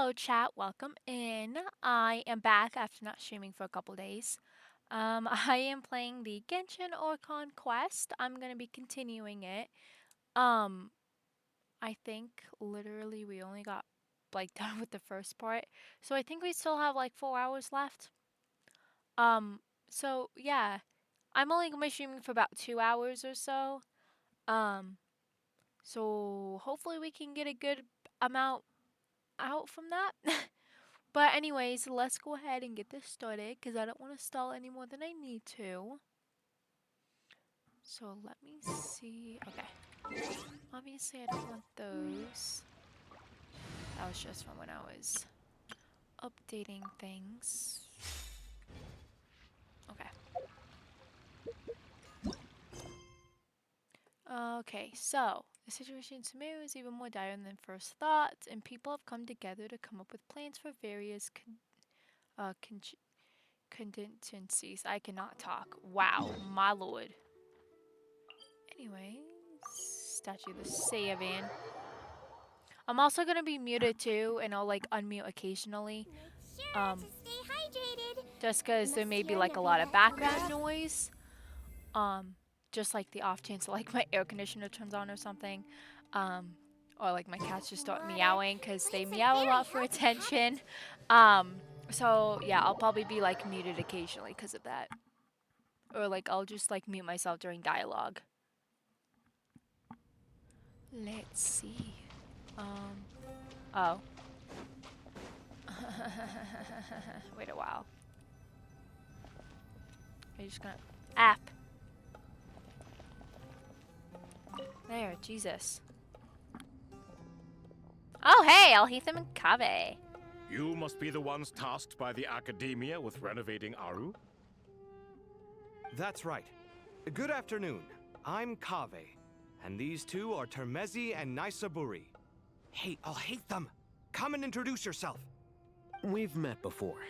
Hello, chat. Welcome in. I am back after not streaming for a couple days. I am playing the Genshin Oricon quest. I'm gonna be continuing it. Um, I think literally we only got like done with the first part, so I think we still have like 4 hours left. Um, so yeah, I'm only gonna be streaming for about 2 hours or so. Um, so hopefully we can get a good amount out from that. But anyways, let's go ahead and get this started because I don't want to stall any more than I need to. So let me see. Okay. Obviously, I don't want those. That was just from when I was updating things. Okay. Okay, so the situation in Sumeru is even more dire than first thought, and people have come together to come up with plans for various contingencies. I cannot talk. Wow, my lord. Anyways, statue of the Saiyan. I'm also gonna be muted too, and I'll like unmute occasionally. Make sure Um, to stay hydrated. just because there Must may be hear like a never lot of let background noise. Just like the off chance like my air conditioner turns on or something. Um, or like my cats just start water. meowing because But they it's a meow a very lot for healthy attention. habit. So yeah, I'll probably be like muted occasionally because of that. Or like I'll just like mute myself during dialogue. Let's see. Um, oh. Wait a while. Are you just gonna... App. There, Jesus. Oh, hey, Alhetham and Kave. You must be the ones tasked by the Academia with renovating Aru? That's right. Good afternoon. I'm Kave, and these two are Termezi and Naisaburi. Hey, I'll hate them. Come and introduce yourself. We've met before.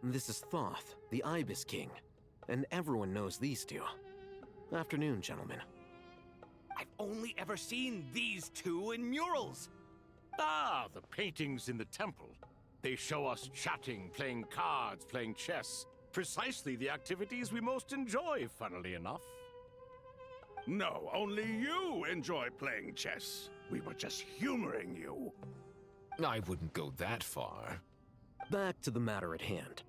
This is Thoth, the Ibis King, and everyone knows these two. Afternoon, gentlemen. I've only ever seen these two in murals. Ah, the paintings in the temple. They show us chatting, playing cards, playing chess. Precisely the activities we most enjoy, funnily enough. No, only you enjoy playing chess. We were just humoring you. I wouldn't go that far. Back to the matter at hand.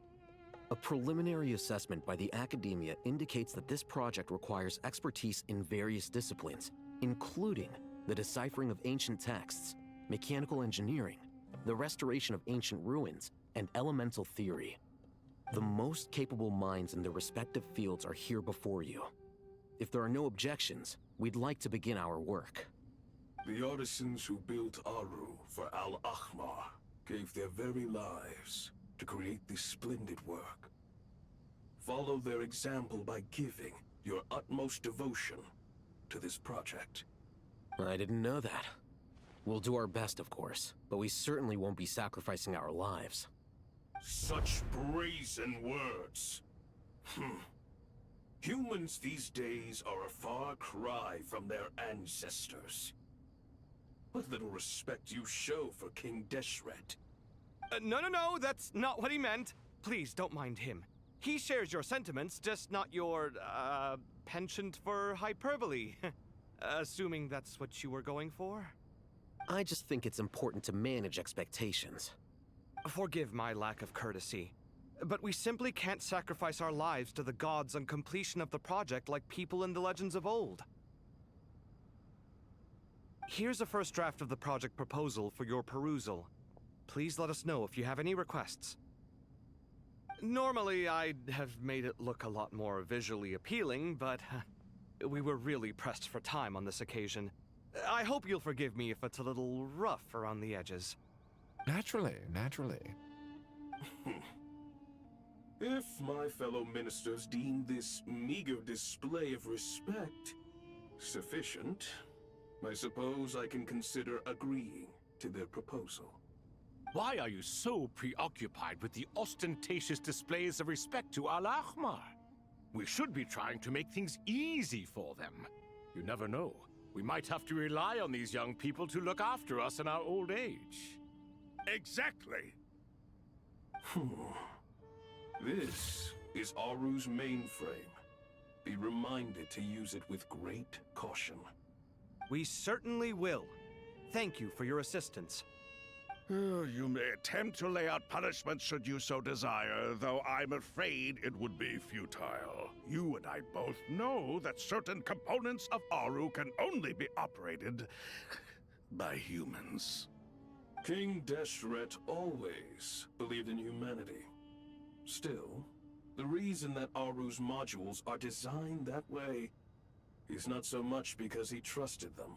A preliminary assessment by the Academia indicates that this project requires expertise in various disciplines, including the deciphering of ancient texts, mechanical engineering, the restoration of ancient ruins, and elemental theory. The most capable minds in their respective fields are here before you. If there are no objections, we'd like to begin our work. The artisans who built Aru for Al-Ahmar gave their very lives to create this splendid work. Follow their example by giving your utmost devotion to this project. I didn't know that. We'll do our best, of course, but we certainly won't be sacrificing our lives. Such brazen words. Humans these days are a far cry from their ancestors. What little respect you show for King Deshret. No, that's not what he meant. Please don't mind him. He shares your sentiments, just not your, penchant for hyperbole. Assuming that's what you were going for? I just think it's important to manage expectations. Forgive my lack of courtesy, but we simply can't sacrifice our lives to the gods on completion of the project like people in the legends of old. Here's a first draft of the project proposal for your perusal. Please let us know if you have any requests. Normally, I'd have made it look a lot more visually appealing, but we were really pressed for time on this occasion. I hope you'll forgive me if it's a little rough around the edges. Naturally. If my fellow ministers deem this meager display of respect sufficient, I suppose I can consider agreeing to their proposal. Why are you so preoccupied with the ostentatious displays of respect to Al-Ahmar? We should be trying to make things easy for them. You never know. We might have to rely on these young people to look after us in our old age. Exactly. This is Aru's mainframe. Be reminded to use it with great caution. We certainly will. Thank you for your assistance. You may attempt to lay out punishment should you so desire, though I'm afraid it would be futile. You and I both know that certain components of Aru can only be operated by humans. King Deshret always believed in humanity. Still, the reason that Aru's modules are designed that way is not so much because he trusted them,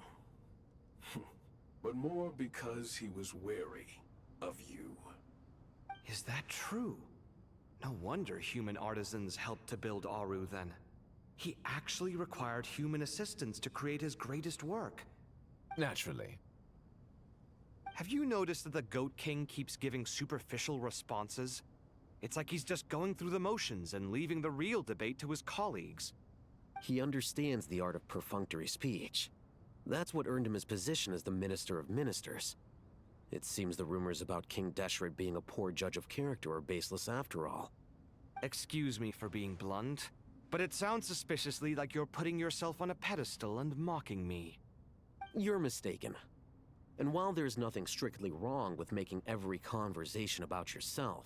but more because he was wary of you. Is that true? No wonder human artisans helped to build Aru then. He actually required human assistance to create his greatest work. Naturally. Have you noticed that the Goat King keeps giving superficial responses? It's like he's just going through the motions and leaving the real debate to his colleagues. He understands the art of perfunctory speech. That's what earned him his position as the Minister of Ministers. It seems the rumors about King Deshret being a poor judge of character are baseless after all. Excuse me for being blunt, but it sounds suspiciously like you're putting yourself on a pedestal and mocking me. You're mistaken. And while there's nothing strictly wrong with making every conversation about yourself,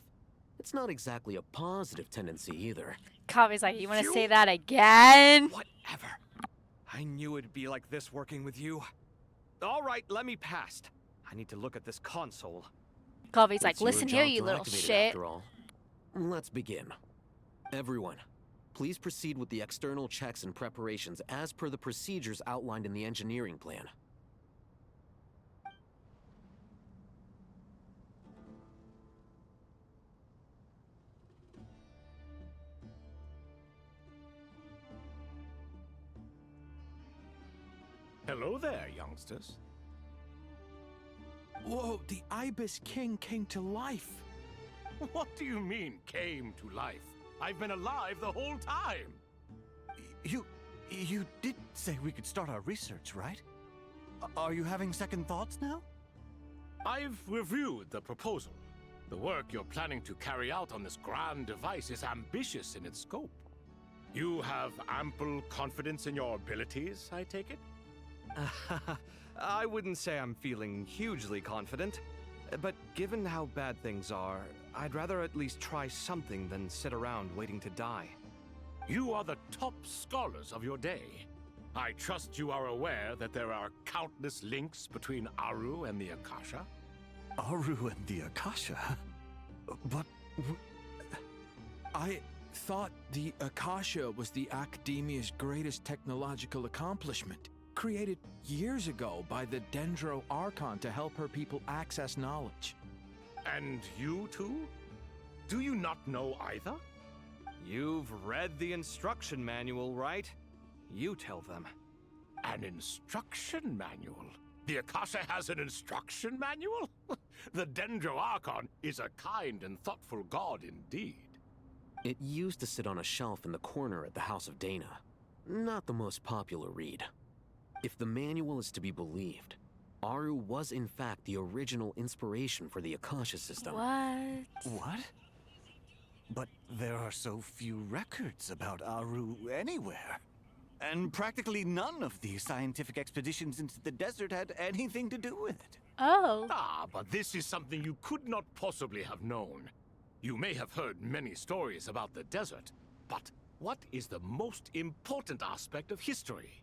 it's not exactly a positive tendency either. Kavi's like, you want to say that again? Whatever. I knew it'd be like this working with you. All right, let me past. I need to look at this console. Kavi's like, It's your listen here, job you to little activate it shit. after all. Let's begin. Everyone, please proceed with the external checks and preparations as per the procedures outlined in the engineering plan. Hello there, youngsters. Whoa, the Ibis King came to life. What do you mean, came to life? I've been alive the whole time. You did say we could start our research, right? Are you having second thoughts now? I've reviewed the proposal. The work you're planning to carry out on this grand device is ambitious in its scope. You have ample confidence in your abilities, I take it? I wouldn't say I'm feeling hugely confident, but given how bad things are, I'd rather at least try something than sit around waiting to die. You are the top scholars of your day. I trust you are aware that there are countless links between Aru and the Akasha. Aru and the Akasha? But... I thought the Akasha was the Academia's greatest technological accomplishment, created years ago by the Dendro Archon to help her people access knowledge. And you too? Do you not know either? You've read the instruction manual, right? You tell them. An instruction manual? The Akasha has an instruction manual? The Dendro Archon is a kind and thoughtful god indeed. It used to sit on a shelf in the corner at the House of Dana. Not the most popular read. If the manual is to be believed, Aru was in fact the original inspiration for the Akasha system. What? But there are so few records about Aru anywhere. And practically none of the scientific expeditions into the desert had anything to do with it. Oh. Ah, but this is something you could not possibly have known. You may have heard many stories about the desert, but what is the most important aspect of history?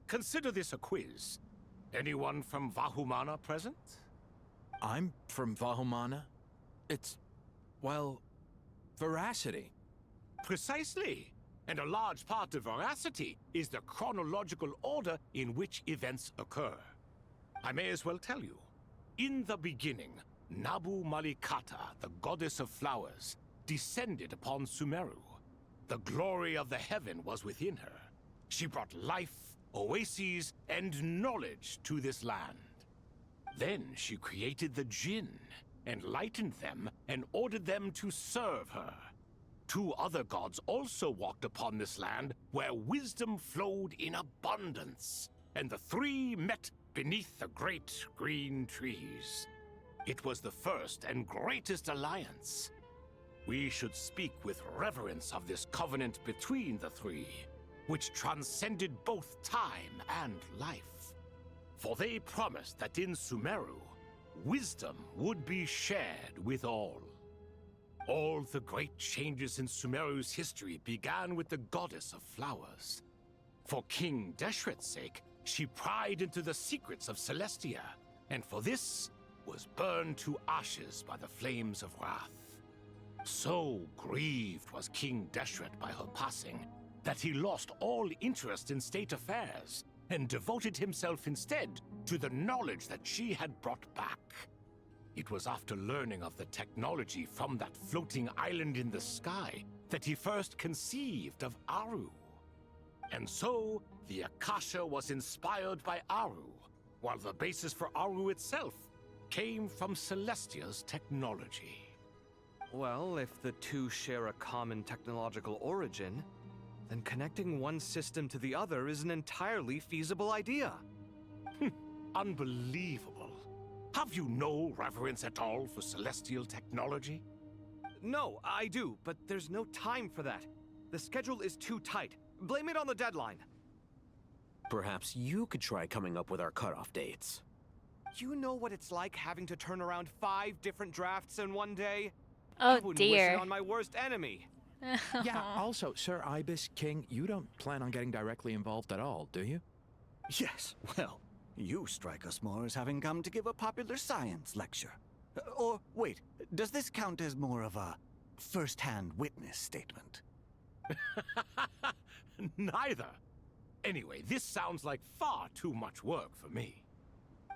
Consider this a quiz. Anyone from Vahumana present? I'm from Vahumana. It's, well, veracity. Precisely. And a large part of veracity is the chronological order in which events occur. I may as well tell you. In the beginning, Nabu Malikata, the goddess of flowers, descended upon Sumeru. The glory of the heaven was within her. She brought life, oases, and knowledge to this land. Then she created the Jinn, enlightened them, and ordered them to serve her. Two other gods also walked upon this land where wisdom flowed in abundance, and the three met beneath the great green trees. It was the first and greatest alliance. We should speak with reverence of this covenant between the three, which transcended both time and life. For they promised that in Sumeru, wisdom would be shared with all. All the great changes in Sumeru's history began with the goddess of flowers. For King Deshret's sake, she pried into the secrets of Celestia, and for this was burned to ashes by the flames of wrath. So grieved was King Deshret by her passing that he lost all interest in state affairs and devoted himself instead to the knowledge that she had brought back. It was after learning of the technology from that floating island in the sky that he first conceived of Aru. And so, the Akasha was inspired by Aru, while the basis for Aru itself came from Celestia's technology. Well, if the two share a common technological origin, then connecting one system to the other is an entirely feasible idea. Unbelievable. Have you no reverence at all for celestial technology? No, I do, but there's no time for that. The schedule is too tight. Blame it on the deadline. Perhaps you could try coming up with our cutoff dates. You know what it's like having to turn around 5 different drafts in one day? Oh I wouldn't wish dear. it on my worst enemy. Yeah, also, Sir Ibis King, you don't plan on getting directly involved at all, do you? Yes, well, you strike us more as having come to give a popular science lecture. Or, wait, does this count as more of a first-hand witness statement? Neither. Anyway, this sounds like far too much work for me.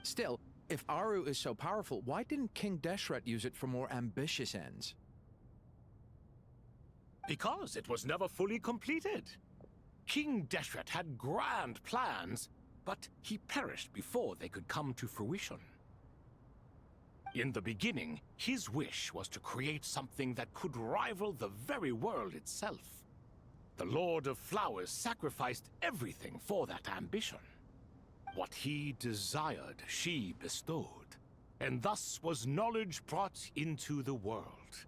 Still, if Aru is so powerful, why didn't King Deshret use it for more ambitious ends? Because it was never fully completed. King Deshret had grand plans, but he perished before they could come to fruition. In the beginning, his wish was to create something that could rival the very world itself. The Lord of Flowers sacrificed everything for that ambition. What he desired, she bestowed, and thus was knowledge brought into the world.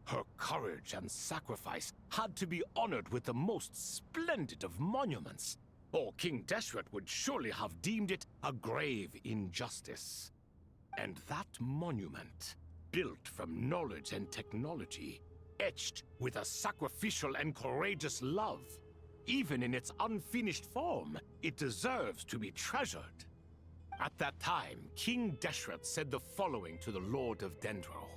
Her courage and sacrifice had to be honored with the most splendid of monuments, or King Deshret would surely have deemed it a grave injustice. And that monument, built from knowledge and technology, etched with a sacrificial and courageous love, even in its unfinished form, it deserves to be treasured. At that time, King Deshret said the following to the Lord of Dendro.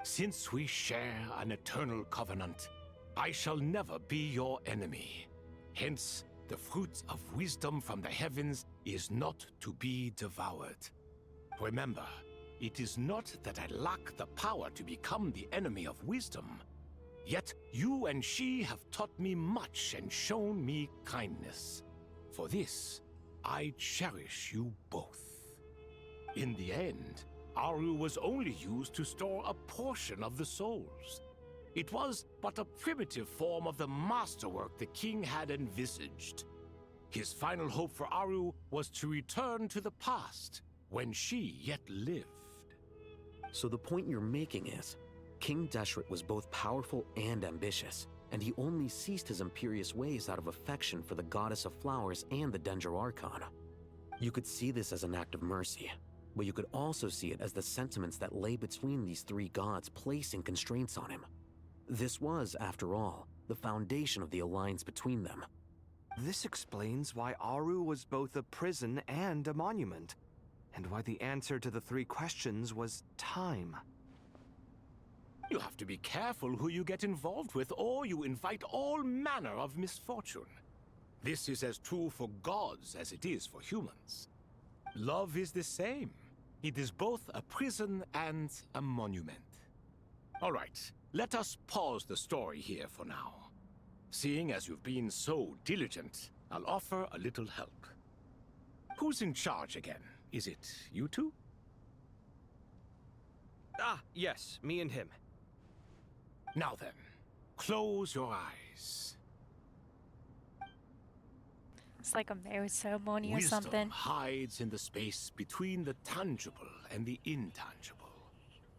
Since we share an eternal covenant, I shall never be your enemy. Hence, the fruit of wisdom from the heavens is not to be devoured. Remember, it is not that I lack the power to become the enemy of wisdom. Yet you and she have taught me much and shown me kindness. For this, I cherish you both. In the end, Aru was only used to store a portion of the souls. It was but a primitive form of the masterwork the king had envisaged. His final hope for Aru was to return to the past, when she yet lived. So the point you're making is, King Deshret was both powerful and ambitious, and he only ceased his imperious ways out of affection for the goddess of flowers and the Dendro Archon. You could see this as an act of mercy, but you could also see it as the sentiments that lay between these three gods placing constraints on him. This was, after all, the foundation of the alliance between them. This explains why Aru was both a prison and a monument, and why the answer to the 3 questions was time. You have to be careful who you get involved with, or you invite all manner of misfortune. This is as true for gods as it is for humans. Love is the same. It is both a prison and a monument. All right, let us pause the story here for now. Seeing as you've been so diligent, I'll offer a little help. Who's in charge again? Is it you two? Ah, yes, me and him. Now then, close your eyes. It's like a marriage ceremony or Wisdom something. hides in the space between the tangible and the intangible.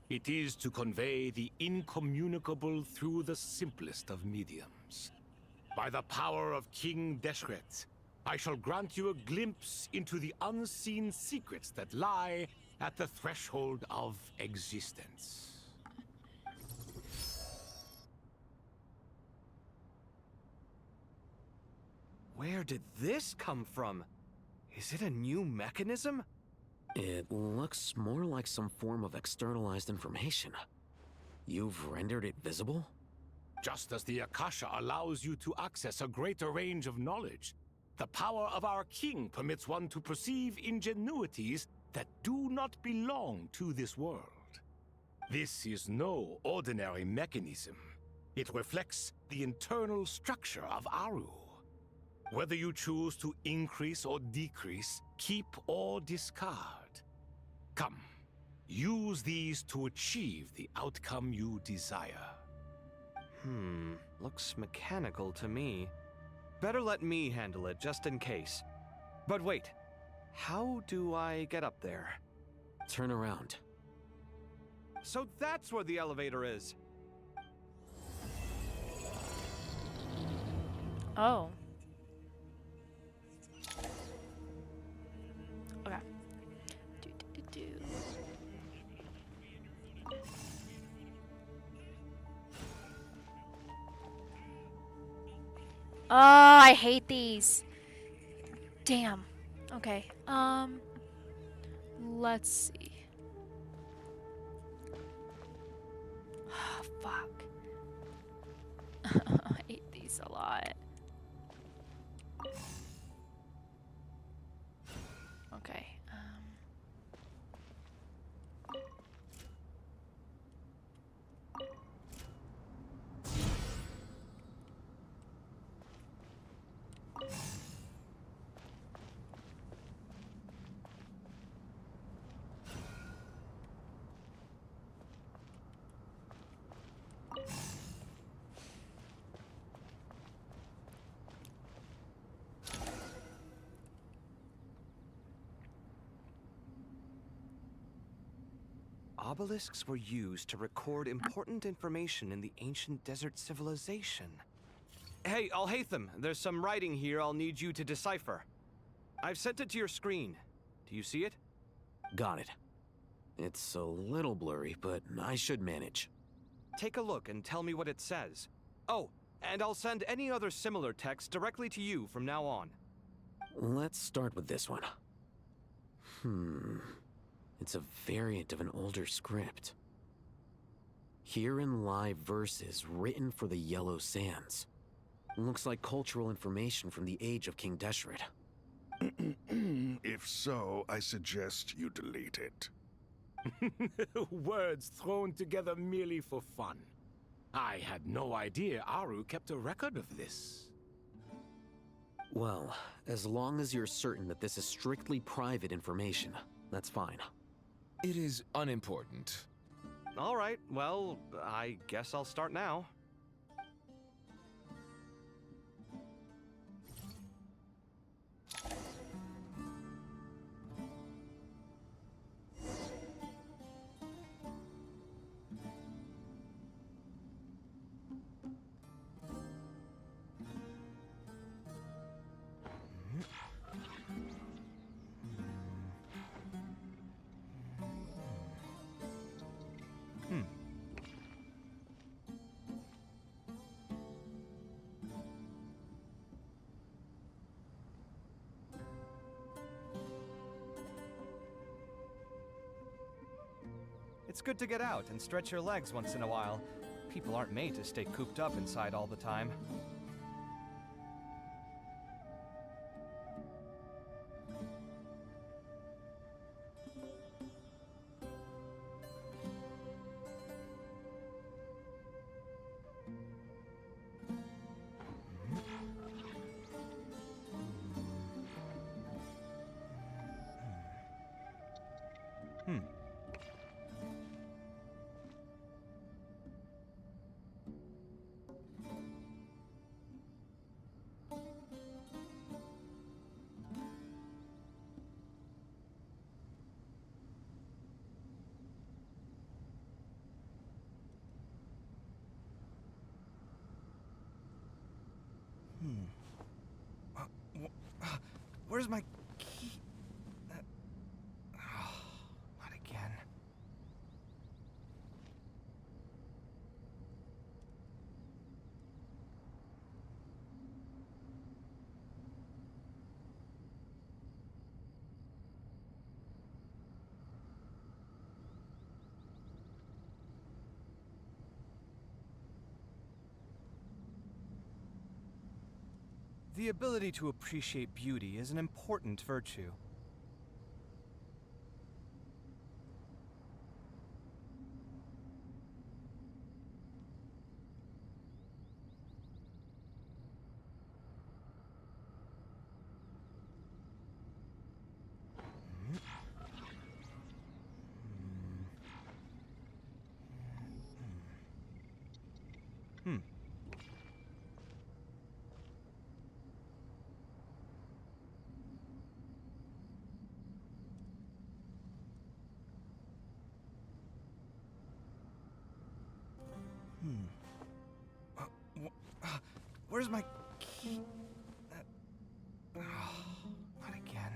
It is to convey the incommunicable through the simplest of mediums. By the power of King Deshret, I shall grant you a glimpse into the unseen secrets that lie at the threshold of existence. Where did this come from? Is it a new mechanism? It looks more like some form of externalized information. You've rendered it visible? Just as the Akasha allows you to access a greater range of knowledge, the power of our king permits one to perceive ingenuities that do not belong to this world. This is no ordinary mechanism. It reflects the internal structure of Aru. Whether you choose to increase or decrease, keep or discard. Come, use these to achieve the outcome you desire. Looks mechanical to me. Better let me handle it, just in case. But wait, how do I get up there? Turn around. So that's where the elevator is. Oh. Okay. Do. Oh, I hate these. Damn. Okay. Let's see. Fuck. I hate these a lot. Okay. Obelisks were used to record important information in the ancient desert civilization. Hey, Alhaitham, there's some writing here I'll need you to decipher. I've sent it to your screen. Do you see it? Got it. It's a little blurry, but I should manage. Take a look and tell me what it says. Oh, and I'll send any other similar text directly to you from now on. Let's start with this one. It's a variant of an older script. Herein lie verses written for the Yellow Sands. Looks like cultural information from the age of King Deshret. If so, I suggest you delete it. Words thrown together merely for fun. I had no idea Aru kept a record of this. Well, as long as you're certain that this is strictly private information, that's fine. It is unimportant. All right, well, I guess I'll start now. It's good to get out and stretch your legs once in a while. People aren't made to stay cooped up inside all the time. Where's my key? Oh, not again. The ability to appreciate beauty is an important virtue. Where's my key? Not again.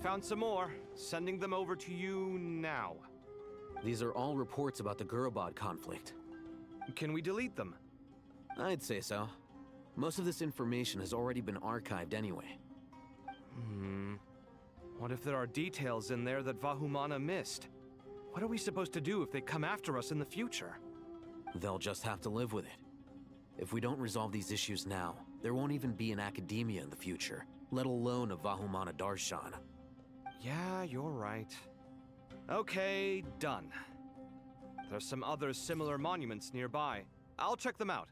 Found some more. Sending them over to you now. These are all reports about the Gurubad conflict. Can we delete them? I'd say so. Most of this information has already been archived anyway. What if there are details in there that Vahumana missed? What are we supposed to do if they come after us in the future? They'll just have to live with it. If we don't resolve these issues now, there won't even be an academia in the future, let alone a Vahumana Darshan. Yeah, you're right. Okay, done. There's some other similar monuments nearby. I'll check them out.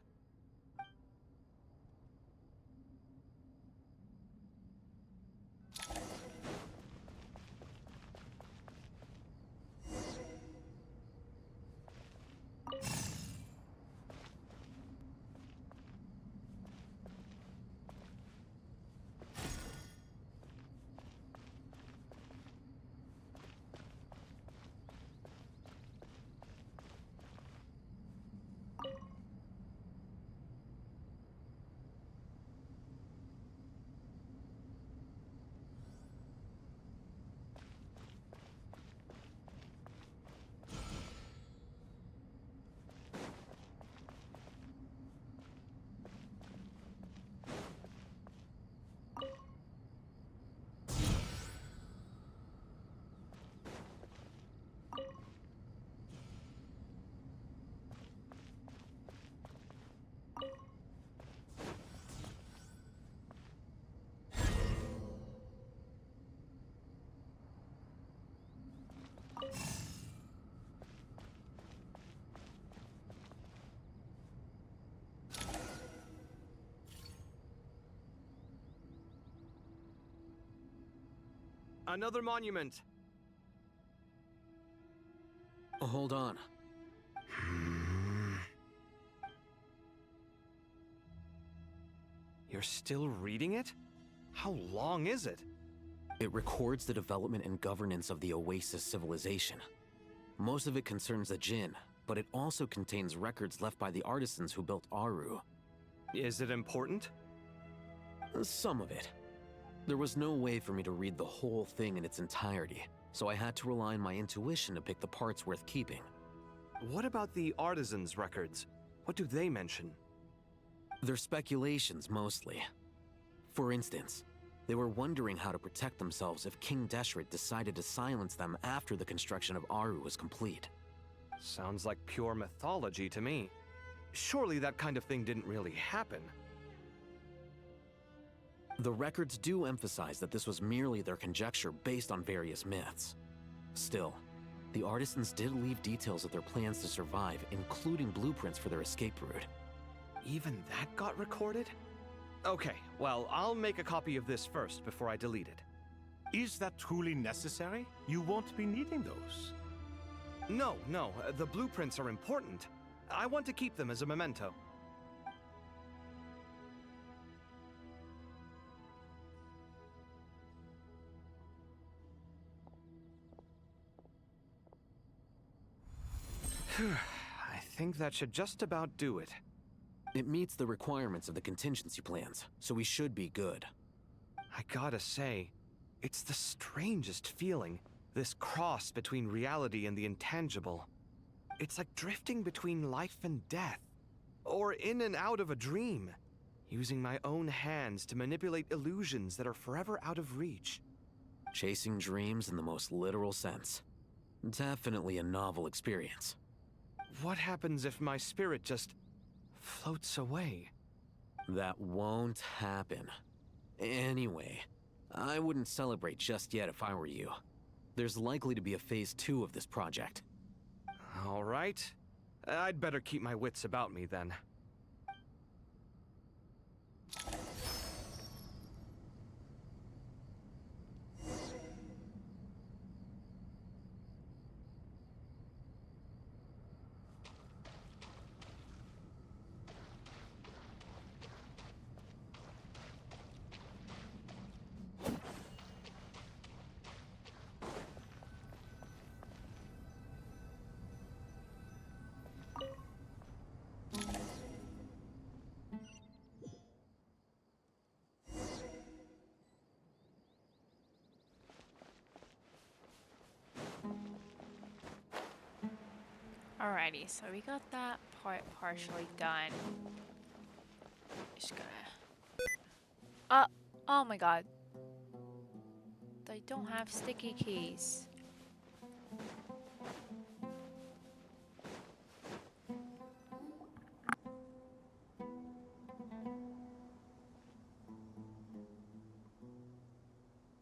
Another monument. Hold on. You're still reading it? How long is it? It records the development and governance of the Oasis civilization. Most of it concerns the Jinn, but it also contains records left by the artisans who built Aru. Is it important? Some of it. There was no way for me to read the whole thing in its entirety, so I had to rely on my intuition to pick the parts worth keeping. What about the artisans' records? What do they mention? They're speculations, mostly. For instance, they were wondering how to protect themselves if King Deshret decided to silence them after the construction of Aru was complete. Sounds like pure mythology to me. Surely that kind of thing didn't really happen. The records do emphasize that this was merely their conjecture based on various myths. Still, the artisans did leave details of their plans to survive, including blueprints for their escape route. Even that got recorded? Okay, well, I'll make a copy of this first before I delete it. Is that truly necessary? You won't be needing those. No, the blueprints are important. I want to keep them as a memento. I think that should just about do it. It meets the requirements of the contingency plans, so we should be good. I gotta say, it's the strangest feeling, this cross between reality and the intangible. It's like drifting between life and death, or in and out of a dream, using my own hands to manipulate illusions that are forever out of reach. Chasing dreams in the most literal sense. Definitely a novel experience. What happens if my spirit just floats away? That won't happen. Anyway, I wouldn't celebrate just yet if I were you. There's likely to be a phase 2 of this project. All right. I'd better keep my wits about me then. Alrighty, so we got that part partially done. Just gonna... oh my god. I don't have sticky keys.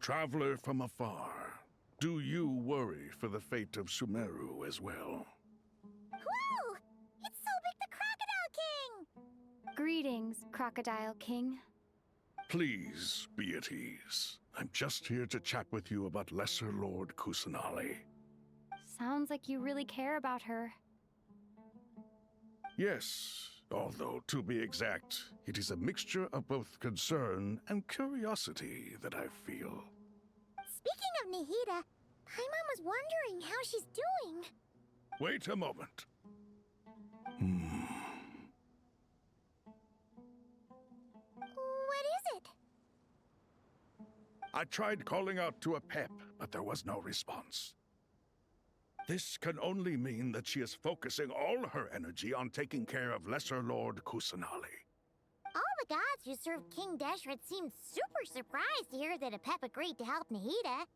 Traveler from afar, do you worry for the fate of Sumeru as well? Whoa! It's Sobek the Crocodile King! Greetings, Crocodile King. Please be at ease. I'm just here to chat with you about Lesser Lord Kusanali. Sounds like you really care about her. Yes, although to be exact, it is a mixture of both concern and curiosity that I feel. Speaking of Nahida, Paimon was wondering how she's doing. Wait a moment. What is it? I tried calling out to a pep, but there was no response. This can only mean that she is focusing all her energy on taking care of Lesser Lord Kusanali. All the gods who served King Deshret seemed super surprised to hear that a pep agreed to help Nahida.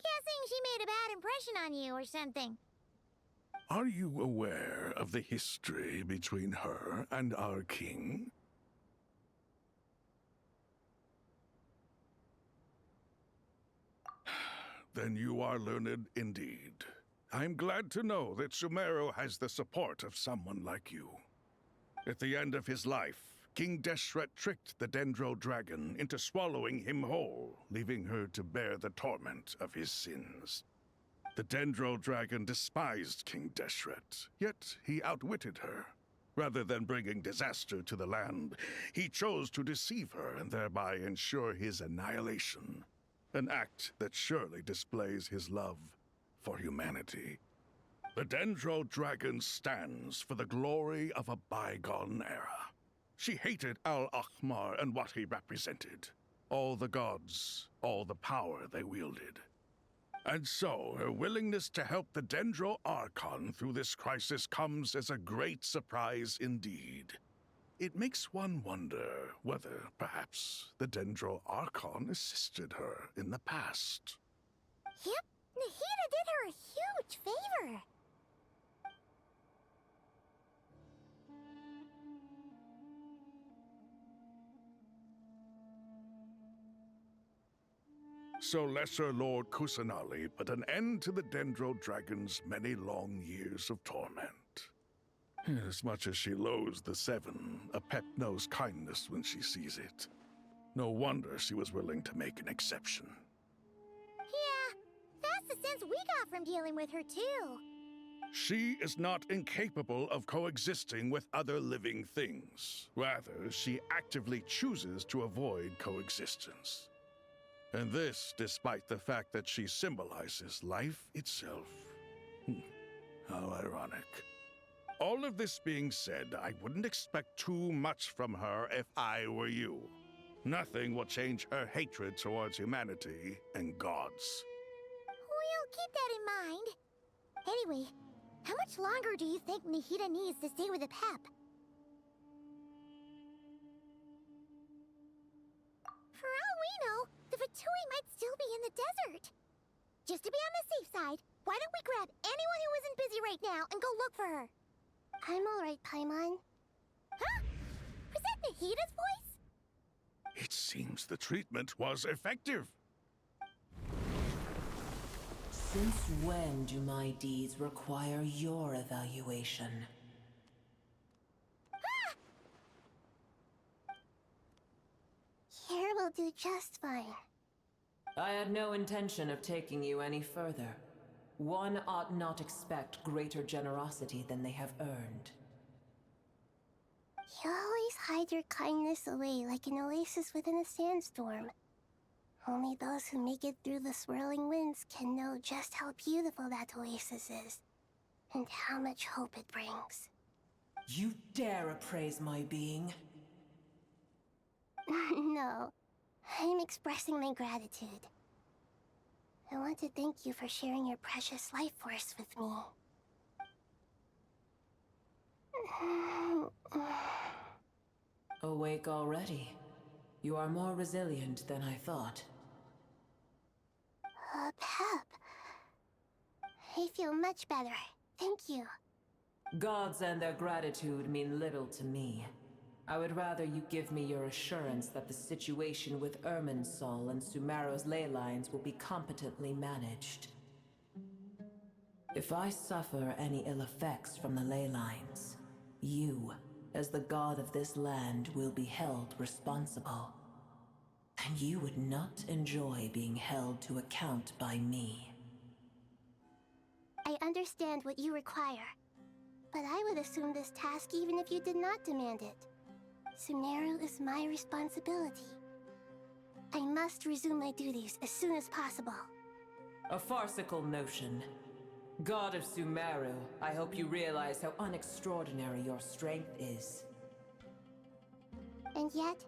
Guessing she made a bad impression on you or something. Are you aware of the history between her and our king? Then you are learned indeed. I'm glad to know that Sumeru has the support of someone like you. At the end of his life, King Deshret tricked the Dendro Dragon into swallowing him whole, leaving her to bear the torment of his sins. The Dendro Dragon despised King Deshret, yet he outwitted her. Rather than bringing disaster to the land, he chose to deceive her and thereby ensure his annihilation. An act that surely displays his love for humanity. The Dendro Dragon stands for the glory of a bygone era. She hated Al-Ahmar and what he represented. All the gods, all the power they wielded. And so, her willingness to help the Dendro Archon through this crisis comes as a great surprise indeed. It makes one wonder whether, perhaps, the Dendro Archon assisted her in the past. Yep, Nahida did her a huge favor. So Lesser Lord Kusanali put an end to the Dendro Dragon's many long years of torment. As much as she loathes the Seven, Apep knows kindness when she sees it. No wonder she was willing to make an exception. Yeah, that's the sense we got from dealing with her, too. She is not incapable of coexisting with other living things. Rather, she actively chooses to avoid coexistence. And this despite the fact that she symbolizes life itself. How ironic. All of this being said, I wouldn't expect too much from her if I were you. Nothing will change her hatred towards humanity and gods. We'll keep that in mind. Anyway, how much longer do you think Nahida needs to stay with Apep? For all we know, the Fatui might still be in the desert. Just to be on the safe side, why don't we grab anyone who isn't busy right now and go look for her? I'm alright, Paimon. Huh? Was that Nahida's voice? It seems the treatment was effective. Since when do my deeds require your evaluation? Here will do just fine. I had no intention of taking you any further. One ought not expect greater generosity than they have earned. You always hide your kindness away like an oasis within a sandstorm. Only those who make it through the swirling winds can know just how beautiful that oasis is, and how much hope it brings. You dare appraise my being? No, I'm expressing my gratitude. I want to thank you for sharing your precious life force with me. Awake already. You are more resilient than I thought. Pep. I feel much better. Thank you. Gods and their gratitude mean little to me. I would rather you give me your assurance that the situation with Irminsul and Sumeru's ley lines will be competently managed. If I suffer any ill effects from the ley lines, you, as the god of this land, will be held responsible. And you would not enjoy being held to account by me. I understand what you require, but I would assume this task even if you did not demand it. Sumeru is my responsibility. I must resume my duties as soon as possible. A farcical notion. God of Sumeru, I hope you realize how unextraordinary your strength is. And yet,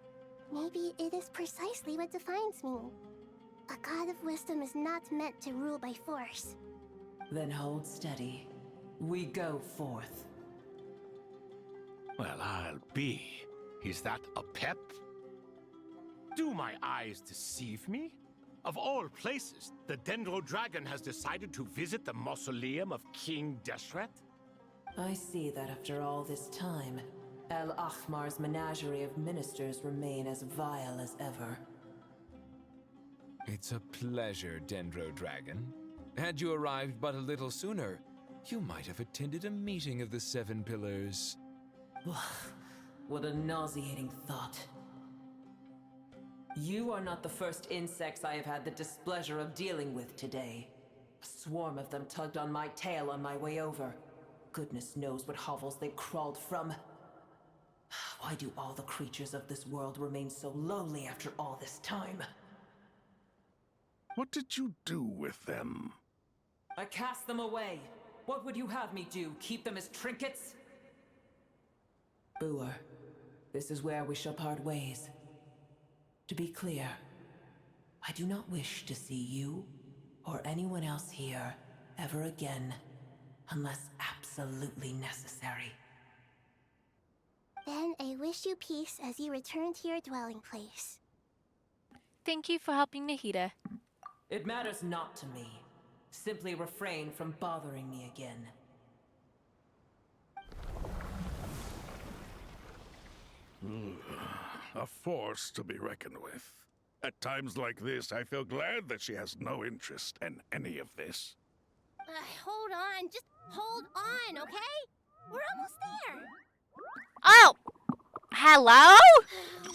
maybe it is precisely what defines me. A god of wisdom is not meant to rule by force. Then hold steady. We go forth. Well, I'll be. Is that a pep? Do my eyes deceive me? Of all places, the Dendro Dragon has decided to visit the mausoleum of King Deshret? I see that after all this time, El Ahmar's menagerie of ministers remain as vile as ever. It's a pleasure, Dendro Dragon. Had you arrived but a little sooner, you might have attended a meeting of the Seven Pillars. What a nauseating thought. You are not the first insects I have had the displeasure of dealing with today. A swarm of them tugged on my tail on my way over. Goodness knows what hovels they crawled from. Why do all the creatures of this world remain so lowly after all this time? What did you do with them? I cast them away. What would you have me do? Keep them as trinkets? Booer, this is where we shall part ways. To be clear, I do not wish to see you or anyone else here ever again, unless absolutely necessary. Then I wish you peace as you return to your dwelling place. Thank you for helping Nahida. It matters not to me. Simply refrain from bothering me again. A force to be reckoned with. At times like this, I feel glad that she has no interest in any of this. Hold on. Just hold on, okay? We're almost there. Oh! Hello?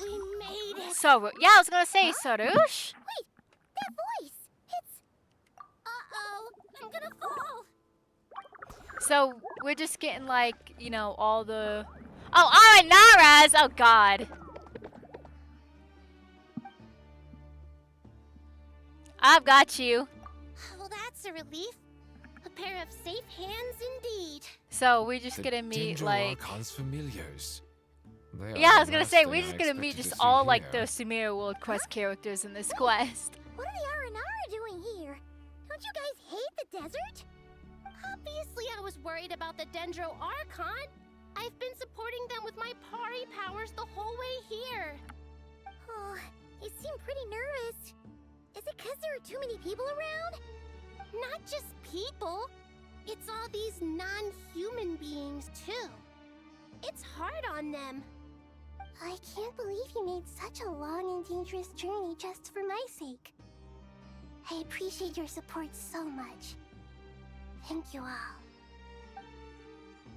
We made it. So, yeah, I was gonna say, Sorush? Wait, that voice. It's... Uh-oh, I'm gonna fall. So, we're just getting, like, you know, all the... Oh, alright, Naraz! Oh, God. I've got you. Well, that's a relief. A pair of safe hands indeed. So, we're just The gonna meet, Dendro like... Archon's familiars. They are Yeah, I the was gonna last say, thing we're I just gonna meet expected just to see all, like, the here. Sumeru World Quest characters in this quest. What are the Aranara doing here? Don't you guys hate the desert? Obviously, I was worried about the Dendro Archon. I've been supporting them with my Pari powers the whole way here. Oh, you seem pretty nervous. Is it because there are too many people around? Not just people. It's all these non-human beings, too. It's hard on them. I can't believe you made such a long and dangerous journey just for my sake. I appreciate your support so much. Thank you all.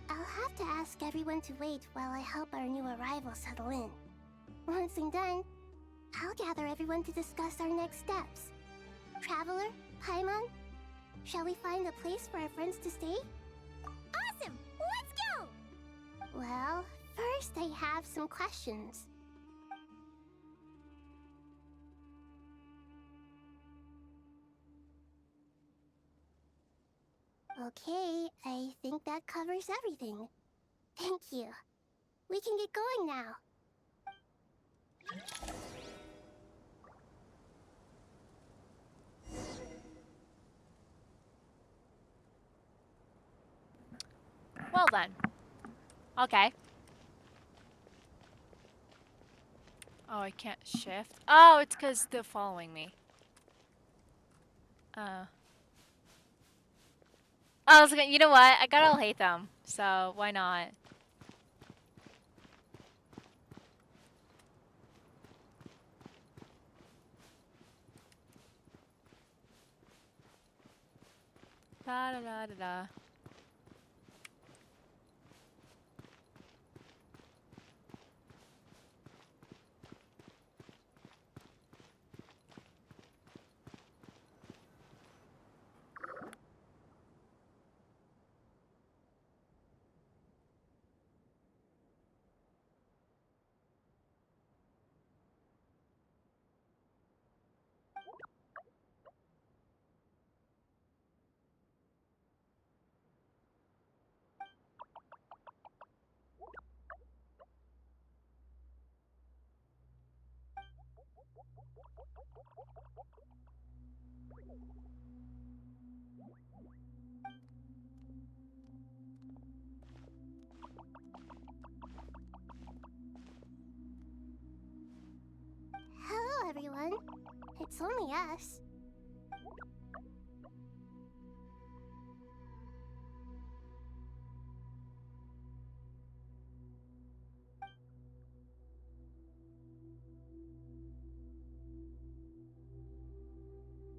I'll have to ask everyone to wait while I help our new arrival settle in. Once I'm done, I'll gather everyone to discuss our next steps. Traveler, Paimon, shall we find a place for our friends to stay? Awesome! Let's go! Well, first I have some questions. Okay, I think that covers everything. Thank you. We can get going now. Well then. Okay. Oh, I can't shift. Oh, it's because they're following me. I was gonna, you know what? I gotta hate them. So, why not? Da da da da da. Hello, everyone. It's only us.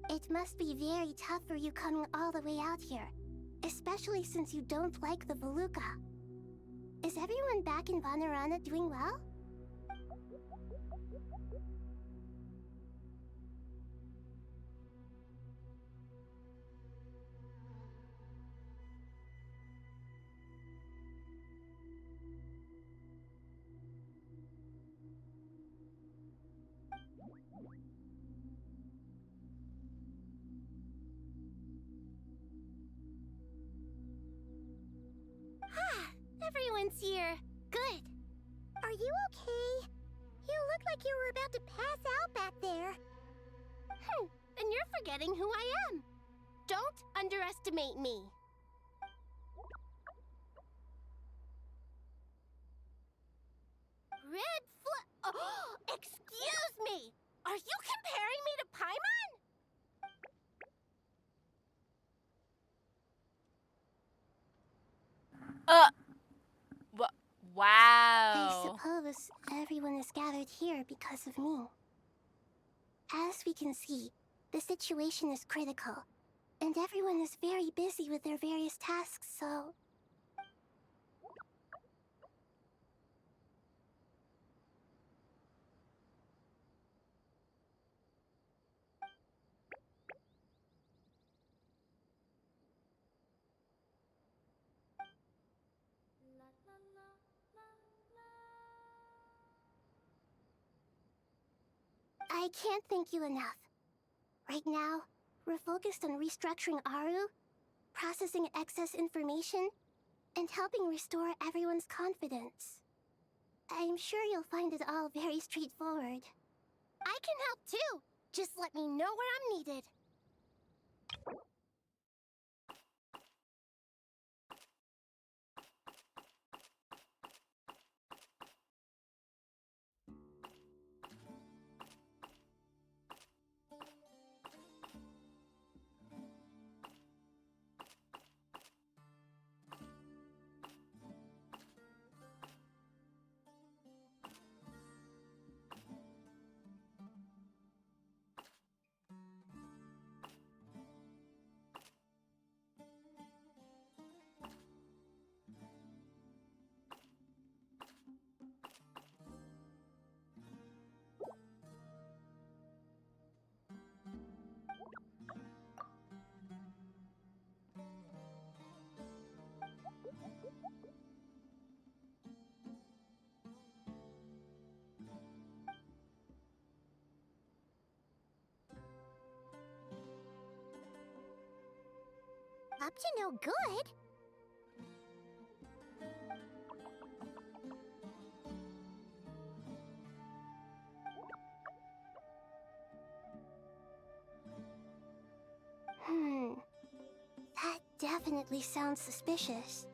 It must be very tough for you coming all the way out here, especially since you don't like the Voluka. Is everyone back in Vanarana doing well? Everyone's here. Good. Are you okay? You look like you were about to pass out back there. And you're forgetting who I am. Don't underestimate me. Oh, excuse me! Are you comparing me to Paimon? Wow. I suppose everyone is gathered here because of me. As we can see, the situation is critical, and everyone is very busy with their various tasks, so... I can't thank you enough. Right now, we're focused on restructuring Aru, processing excess information, and helping restore everyone's confidence. I'm sure you'll find it all very straightforward. I can help too! Just let me know where I'm needed. Up to no good? That definitely sounds suspicious.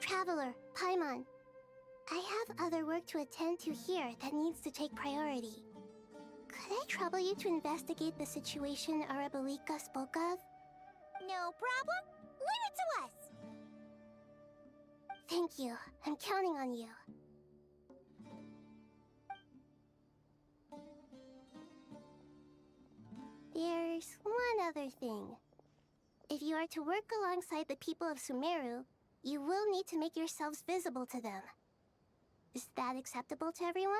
Traveler, Paimon, I have other work to attend to here that needs to take priority. Could I trouble you to investigate the situation Arabalika spoke of? No problem. Leave it to us! Thank you. I'm counting on you. There's one other thing. If you are to work alongside the people of Sumeru, you will need to make yourselves visible to them. Is that acceptable to everyone?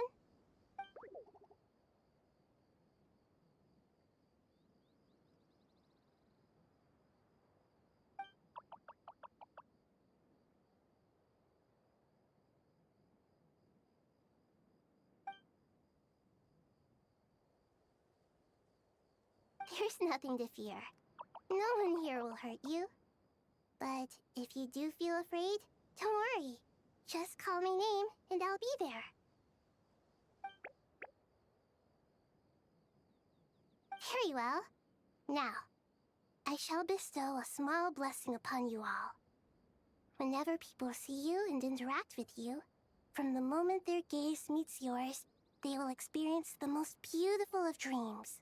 There's nothing to fear. No one here will hurt you. But if you do feel afraid, don't worry. Just call my name and I'll be there. Very well. Now, I shall bestow a small blessing upon you all. Whenever people see you and interact with you, from the moment their gaze meets yours, they will experience the most beautiful of dreams.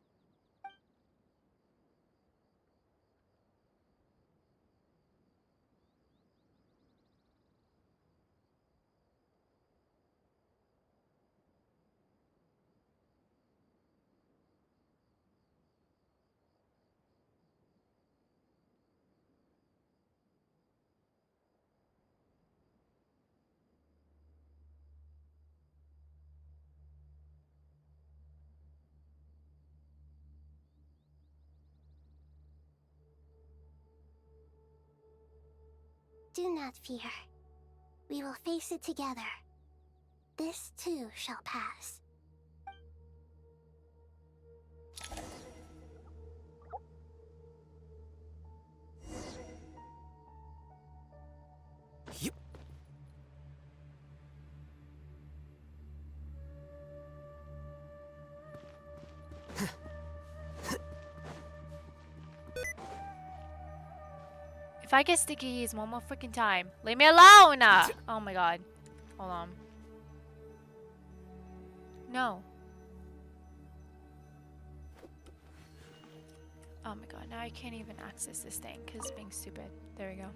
Do not fear. We will face it together. This too shall pass. Yep. If I get sticky one more freaking time, leave me alone! Oh my god. Hold on. No. Oh my god, now I can't even access this thing because it's being stupid. There we go.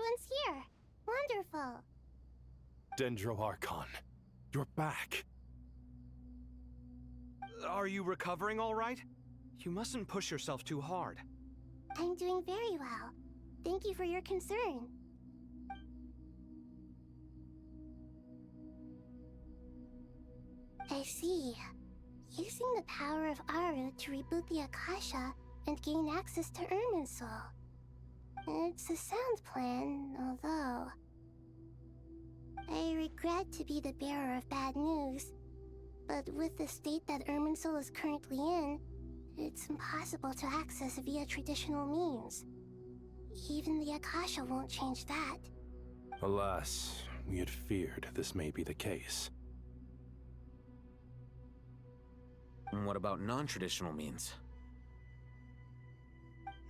everyone's here. Wonderful. Dendro Archon, you're back. Are you recovering all right? You mustn't push yourself too hard. I'm doing very well. Thank you for your concern. I see. Using the power of Aru to reboot the Akasha and gain access to Irminsul. It's a sound plan, although... I regret to be the bearer of bad news, but with the state that Irminsul is currently in, it's impossible to access via traditional means. Even the Akasha won't change that. Alas, we had feared this may be the case. And what about non-traditional means?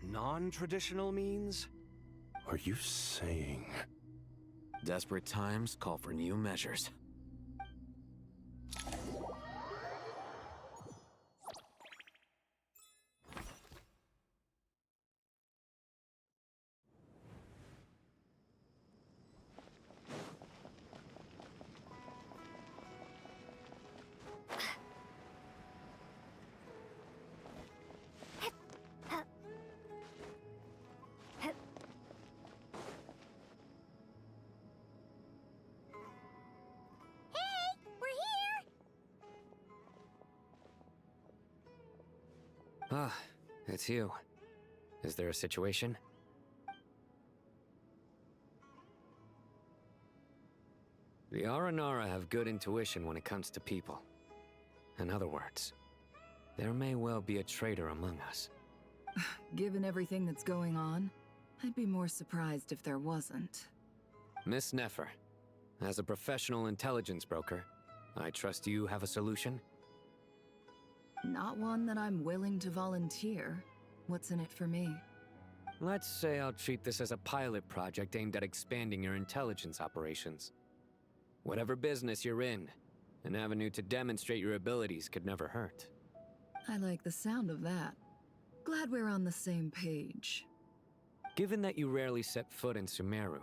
Non-traditional means? Are you saying... Desperate times call for new measures. Ah, it's you. Is there a situation? The Aranara have good intuition when it comes to people. In other words, there may well be a traitor among us. Given everything that's going on, I'd be more surprised if there wasn't. Miss Nefer, as a professional intelligence broker, I trust you have a solution? Not one that I'm willing to volunteer. What's in it for me? Let's say I'll treat this as a pilot project aimed at expanding your intelligence operations. Whatever business you're in, an avenue to demonstrate your abilities could never hurt. I like the sound of that. Glad we're on the same page. Given that you rarely set foot in Sumeru,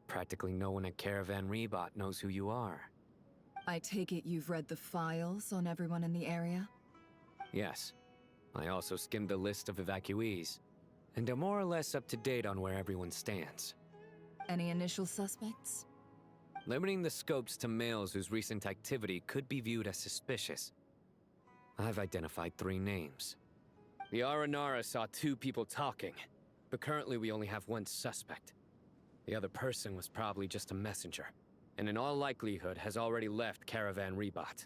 practically no one at Caravan Rebot knows who you are. I take it you've read the files on everyone in the area? Yes. I also skimmed the list of evacuees, and am more or less up to date on where everyone stands. Any initial suspects? Limiting the scopes to males whose recent activity could be viewed as suspicious. I've identified 3 names. The Aranara saw 2 people talking, but currently we only have 1 suspect. The other person was probably just a messenger, and in all likelihood has already left Caravan Rebot.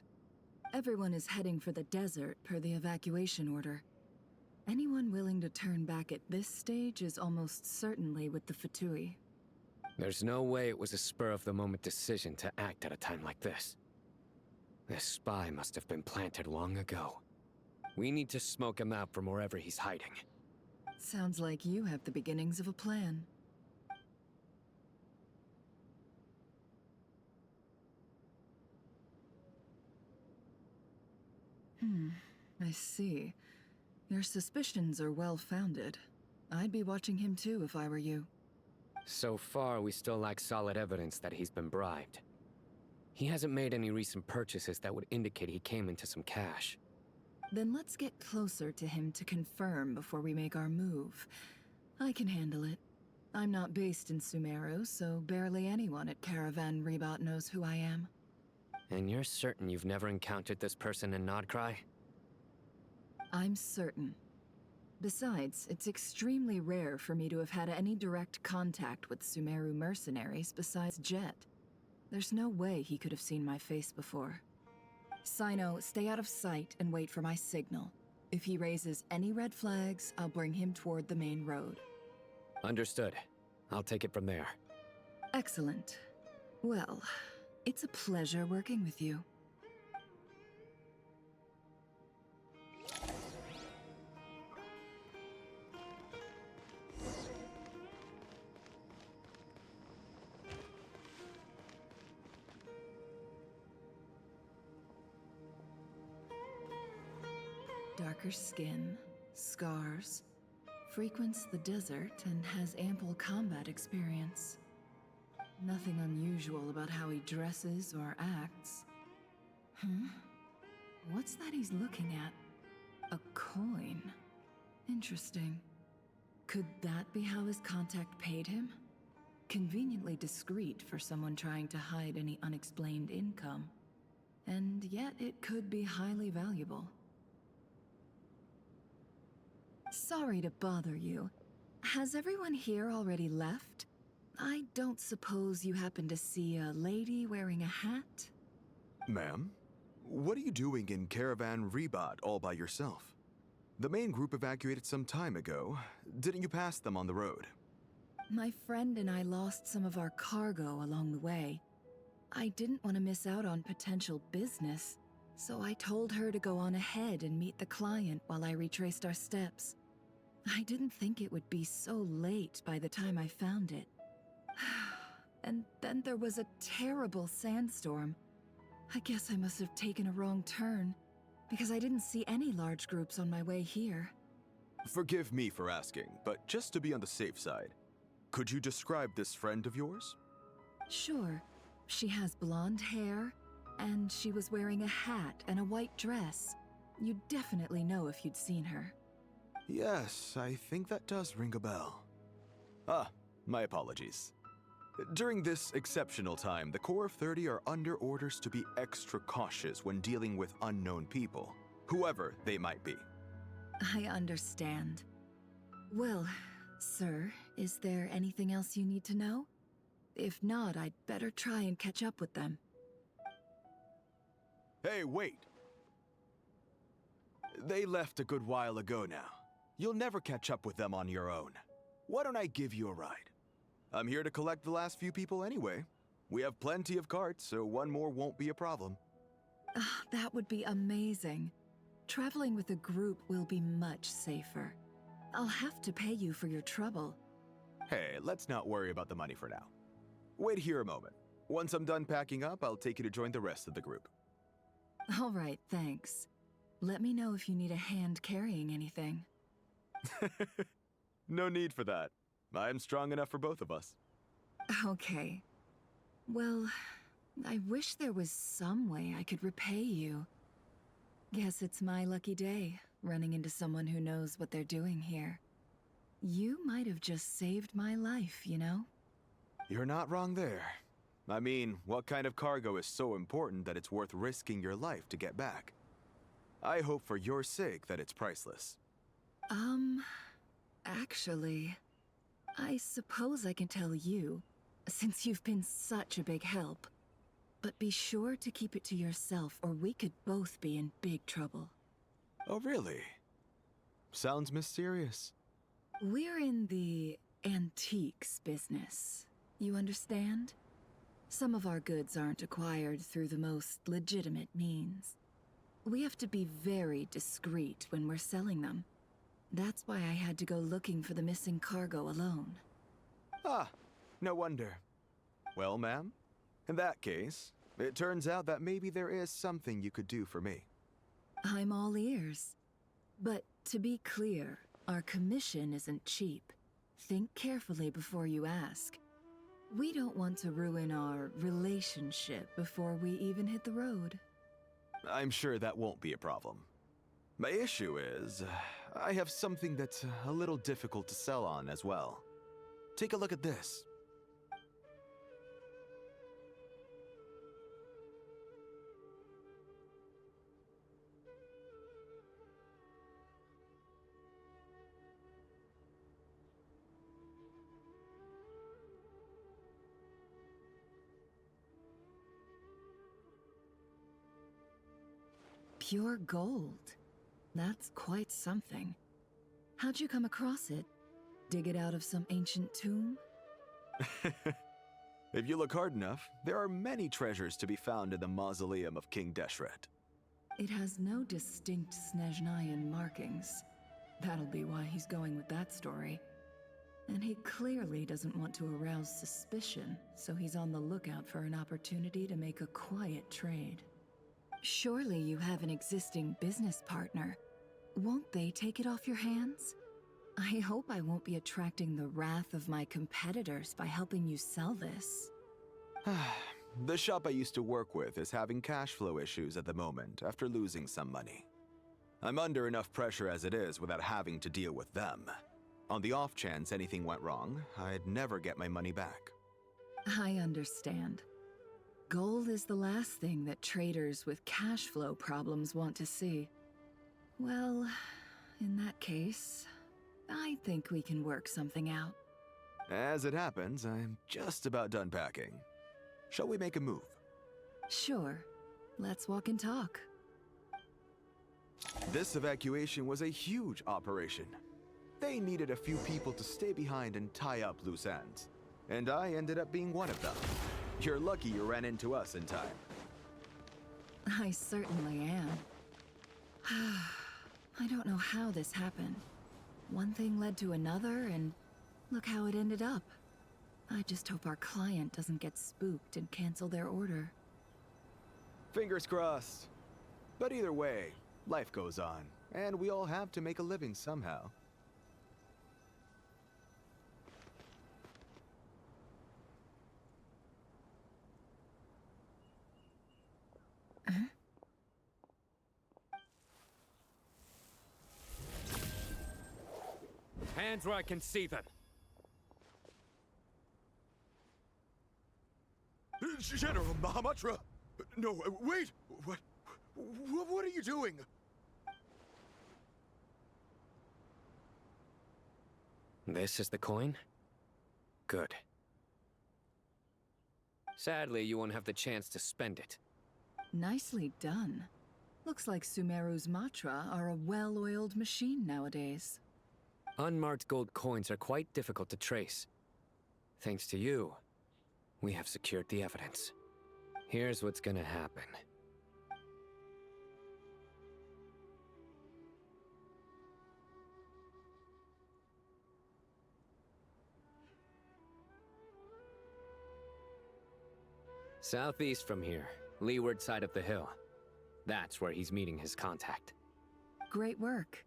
Everyone is heading for the desert per the evacuation order. Anyone willing to turn back at this stage is almost certainly with the Fatui. There's no way it was a spur-of-the-moment decision to act at a time like this. This spy must have been planted long ago. We need to smoke him out from wherever he's hiding. Sounds like you have the beginnings of a plan. I see. Your suspicions are well-founded. I'd be watching him too if I were you. So far, we still lack solid evidence that he's been bribed. He hasn't made any recent purchases that would indicate he came into some cash. Then let's get closer to him to confirm before we make our move. I can handle it. I'm not based in Sumeru, so barely anyone at Caravan Rebot knows who I am. And you're certain you've never encountered this person in Nodcry? I'm certain. Besides, it's extremely rare for me to have had any direct contact with Sumeru mercenaries besides Jet. There's no way he could have seen my face before. Sino, stay out of sight and wait for my signal. If he raises any red flags, I'll bring him toward the main road. Understood. I'll take it from there. Excellent. Well, it's a pleasure working with you. Darker skin, scars, frequents the desert and has ample combat experience. Nothing unusual about how he dresses or acts. Huh? What's that he's looking at? A coin. Interesting. Could that be how his contact paid him? Conveniently discreet for someone trying to hide any unexplained income. And yet it could be highly valuable. Sorry to bother you. Has everyone here already left? I don't suppose you happen to see a lady wearing a hat? Ma'am, what are you doing in Caravan Rebat all by yourself? The main group evacuated some time ago. Didn't you pass them on the road? My friend and I lost some of our cargo along the way. I didn't want to miss out on potential business, so I told her to go on ahead and meet the client while I retraced our steps. I didn't think it would be so late by the time I found it. And then there was a terrible sandstorm. I guess I must have taken a wrong turn, because I didn't see any large groups on my way here. Forgive me for asking, but just to be on the safe side, could you describe this friend of yours? Sure. She has blonde hair, and she was wearing a hat and a white dress. You'd definitely know if you'd seen her. Yes, I think that does ring a bell. Ah, my apologies. During this exceptional time, the Core of 30 are under orders to be extra cautious when dealing with unknown people, whoever they might be. I understand. Well, sir, is there anything else you need to know? If not, I'd better try and catch up with them. Hey, wait! They left a good while ago now. You'll never catch up with them on your own. Why don't I give you a ride? I'm here to collect the last few people anyway. We have plenty of carts, so one more won't be a problem. That would be amazing. Traveling with a group will be much safer. I'll have to pay you for your trouble. Hey, let's not worry about the money for now. Wait here a moment. Once I'm done packing up, I'll take you to join the rest of the group. All right, thanks. Let me know if you need a hand carrying anything. No need for that. I'm strong enough for both of us. Okay. Well, I wish there was some way I could repay you. Guess it's my lucky day, running into someone who knows what they're doing here. You might have just saved my life, you know? You're not wrong there. I mean, what kind of cargo is so important that it's worth risking your life to get back? I hope for your sake that it's priceless. Actually, I suppose I can tell you, since you've been such a big help. But be sure to keep it to yourself, or we could both be in big trouble. Oh, really? Sounds mysterious. We're in the antiques business. You understand? Some of our goods aren't acquired through the most legitimate means. We have to be very discreet when we're selling them. That's why I had to go looking for the missing cargo alone. Ah, no wonder. Well, ma'am, in that case, it turns out that maybe there is something you could do for me. I'm all ears. But to be clear, our commission isn't cheap. Think carefully before you ask. We don't want to ruin our relationship before we even hit the road. I'm sure that won't be a problem. My issue is, I have something that's a little difficult to sell on as well. Take a look at this. Pure gold. That's quite something. How'd you come across it? Dig it out of some ancient tomb? If you look hard enough, there are many treasures to be found in the mausoleum of King Deshret. It has no distinct Snezhnayan markings. That'll be why he's going with that story. And he clearly doesn't want to arouse suspicion, so he's on the lookout for an opportunity to make a quiet trade. Surely you have an existing business partner. Won't they take it off your hands? I hope I won't be attracting the wrath of my competitors by helping you sell this. The shop I used to work with is having cash flow issues at the moment after losing some money. I'm under enough pressure as it is without having to deal with them. On the off chance anything went wrong, I'd never get my money back. I understand. Gold is the last thing that traders with cash flow problems want to see. Well, in that case, I think we can work something out. As it happens, I'm just about done packing. Shall we make a move? Sure. Let's walk and talk. This evacuation was a huge operation. They needed a few people to stay behind and tie up loose ends. And I ended up being one of them. You're lucky you ran into us in time. I certainly am. I don't know how this happened. One thing led to another, and look how it ended up. I just hope our client doesn't get spooked and cancel their order. Fingers crossed. But either way, life goes on, and we all have to make a living somehow. Hands where I can see them. General Mahamatra! No, wait! What are you doing? This is the coin? Good. Sadly, you won't have the chance to spend it. Nicely done. Looks like Sumeru's Matra are a well-oiled machine nowadays. Unmarked gold coins are quite difficult to trace. Thanks to you, we have secured the evidence. Here's what's gonna happen. Southeast from here, leeward side of the hill. That's where he's meeting his contact. Great work.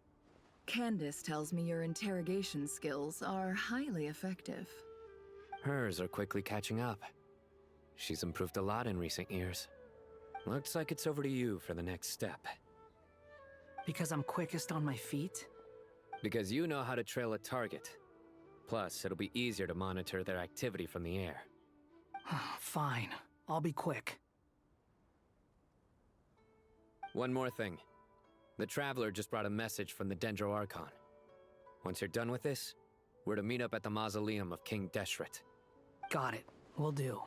Candace tells me your interrogation skills are highly effective. Hers are quickly catching up. She's improved a lot in recent years. Looks like it's over to you for the next step. Because I'm quickest on my feet? Because you know how to trail a target. Plus, it'll be easier to monitor their activity from the air. Fine. I'll be quick. One more thing. The Traveler just brought a message from the Dendro Archon. Once you're done with this, we're to meet up at the mausoleum of King Deshret. Got it. Will do.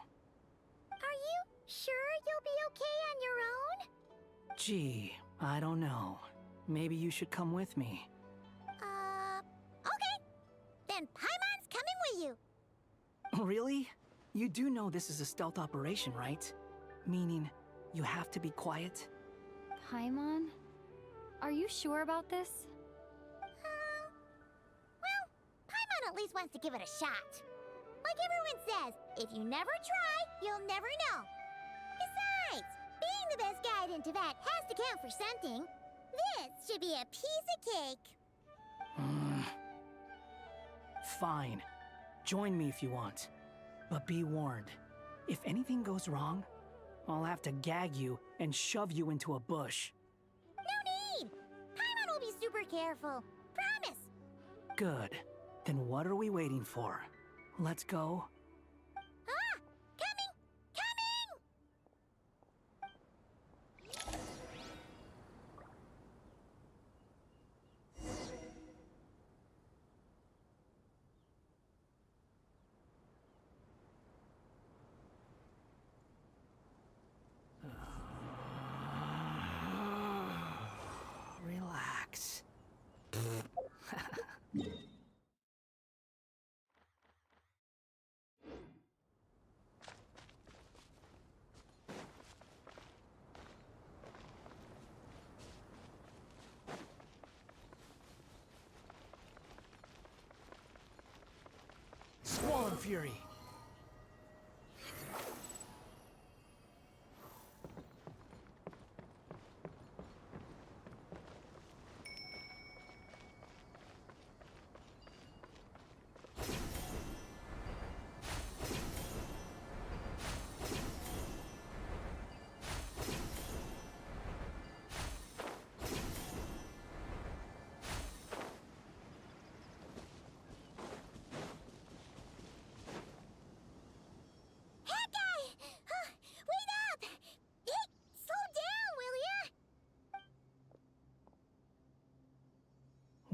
Are you sure you'll be okay on your own? Gee, I don't know. Maybe you should come with me. Okay. Then Paimon's coming with you. Really? You do know this is a stealth operation, right? Meaning, you have to be quiet? Paimon? Are you sure about this? Well, Paimon at least wants to give it a shot. Like everyone says, if you never try, you'll never know. Besides, being the best guide into that has to count for something. This should be a piece of cake. Fine. Join me if you want. But be warned, if anything goes wrong, I'll have to gag you and shove you into a bush. No need! Paimon will be super careful. Promise! Good. Then what are we waiting for? Let's go. Ah! Coming! Relax. Swarm Fury!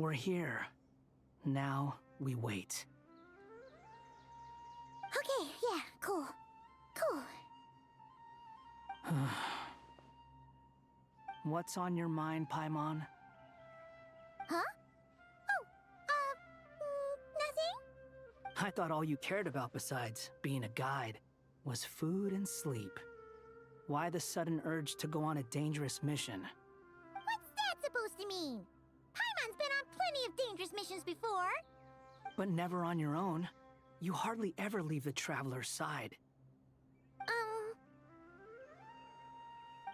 We're here. Now we wait. Okay, yeah, cool. Cool. What's on your mind, Paimon? Huh? Oh, nothing? I thought all you cared about besides being a guide was food and sleep. Why the sudden urge to go on a dangerous mission? What's that supposed to mean? Paimon's been on plenty of dangerous missions before. But never on your own. You hardly ever leave the Traveler's side.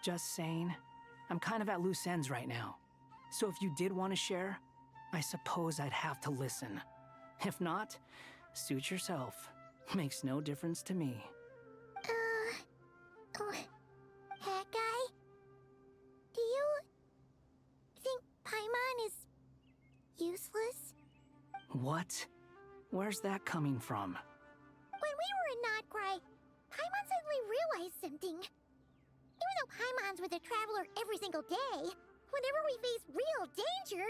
Just saying, I'm kind of at loose ends right now. So if you did want to share, I suppose I'd have to listen. If not, suit yourself. Makes no difference to me. Hat guy? Do you think Paimon is useless? What? Where's that coming from? When we were in Notcry, Paimon suddenly realized something. Even though Paimon's with a Traveler every single day, whenever we face real danger,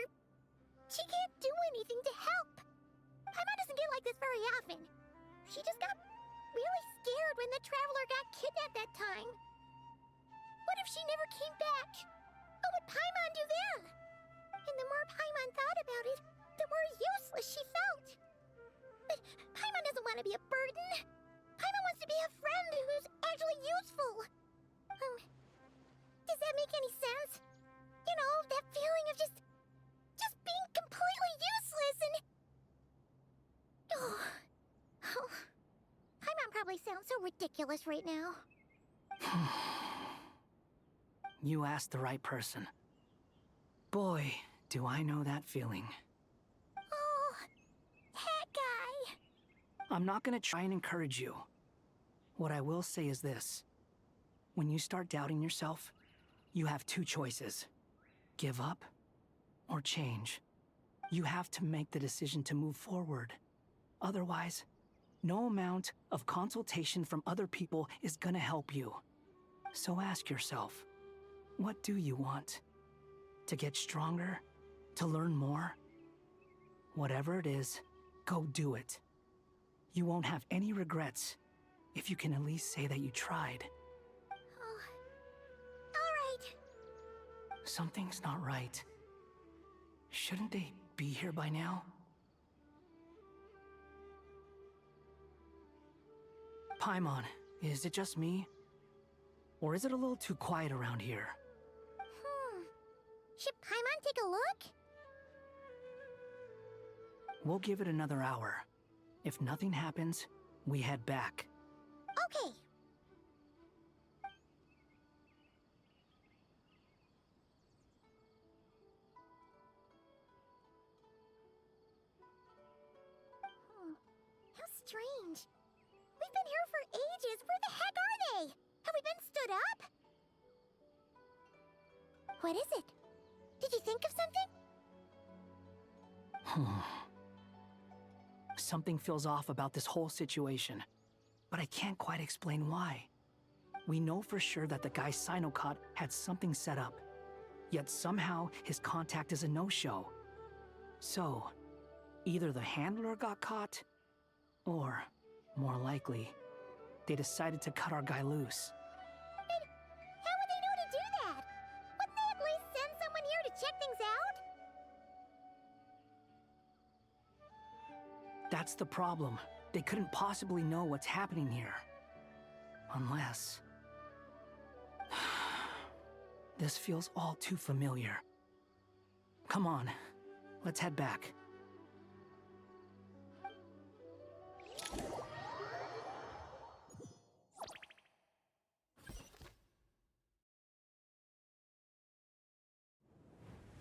she can't do anything to help. Paimon doesn't get like this very often. She just got really scared when the Traveler got kidnapped that time. What if she never came back? What would Paimon do then? And the more Paimon thought about it, the more useless she felt. But Paimon doesn't want to be a burden. Paimon wants to be a friend who's actually useful. Does that make any sense? You know, that feeling of just being completely useless and... Oh. Paimon probably sounds so ridiculous right now. You asked the right person. Boy, do I know that feeling. Oh, hat guy. I'm not gonna try and encourage you. What I will say is this. When you start doubting yourself, you have two choices. Give up or change. You have to make the decision to move forward. Otherwise, no amount of consultation from other people is gonna help you. So ask yourself, what do you want? To get stronger? To learn more? Whatever it is, go do it. You won't have any regrets if you can at least say that you tried. Something's not right. Shouldn't they be here by now? Paimon, is it just me? Or is it a little too quiet around here? Should Paimon take a look? We'll give it another hour. If nothing happens, we head back. Okay. How strange. We've been here for ages. Where the heck are they? Have we been stood up? What is it? Did you think of something? Something feels off about this whole situation, but I can't quite explain why. We know for sure that the guy Sinocot had something set up, yet somehow his contact is a no-show. So, either the handler got caught, or, more likely, they decided to cut our guy loose. And how would they know to do that? Wouldn't they at least send someone here to check things out? That's the problem. They couldn't possibly know what's happening here. Unless... This feels all too familiar. Come on, let's head back.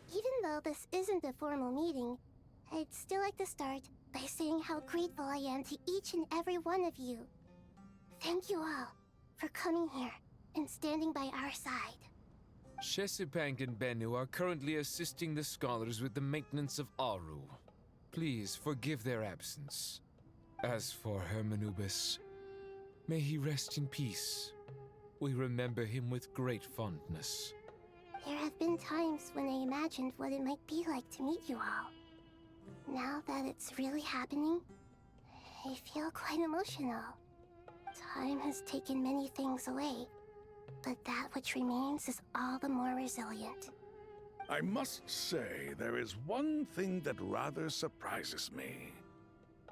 Even though this isn't a formal meeting, I'd still like to start by saying how grateful I am to each and every one of you. Thank you all for coming here and standing by our side. Shesipank and Bennu are currently assisting the scholars with the maintenance of Aru. Please forgive their absence. As for Hermanubis, may he rest in peace. We remember him with great fondness. There have been times when I imagined what it might be like to meet you all. Now that it's really happening, I feel quite emotional. Time has taken many things away, but that which remains is all the more resilient. I must say, there is one thing that rather surprises me.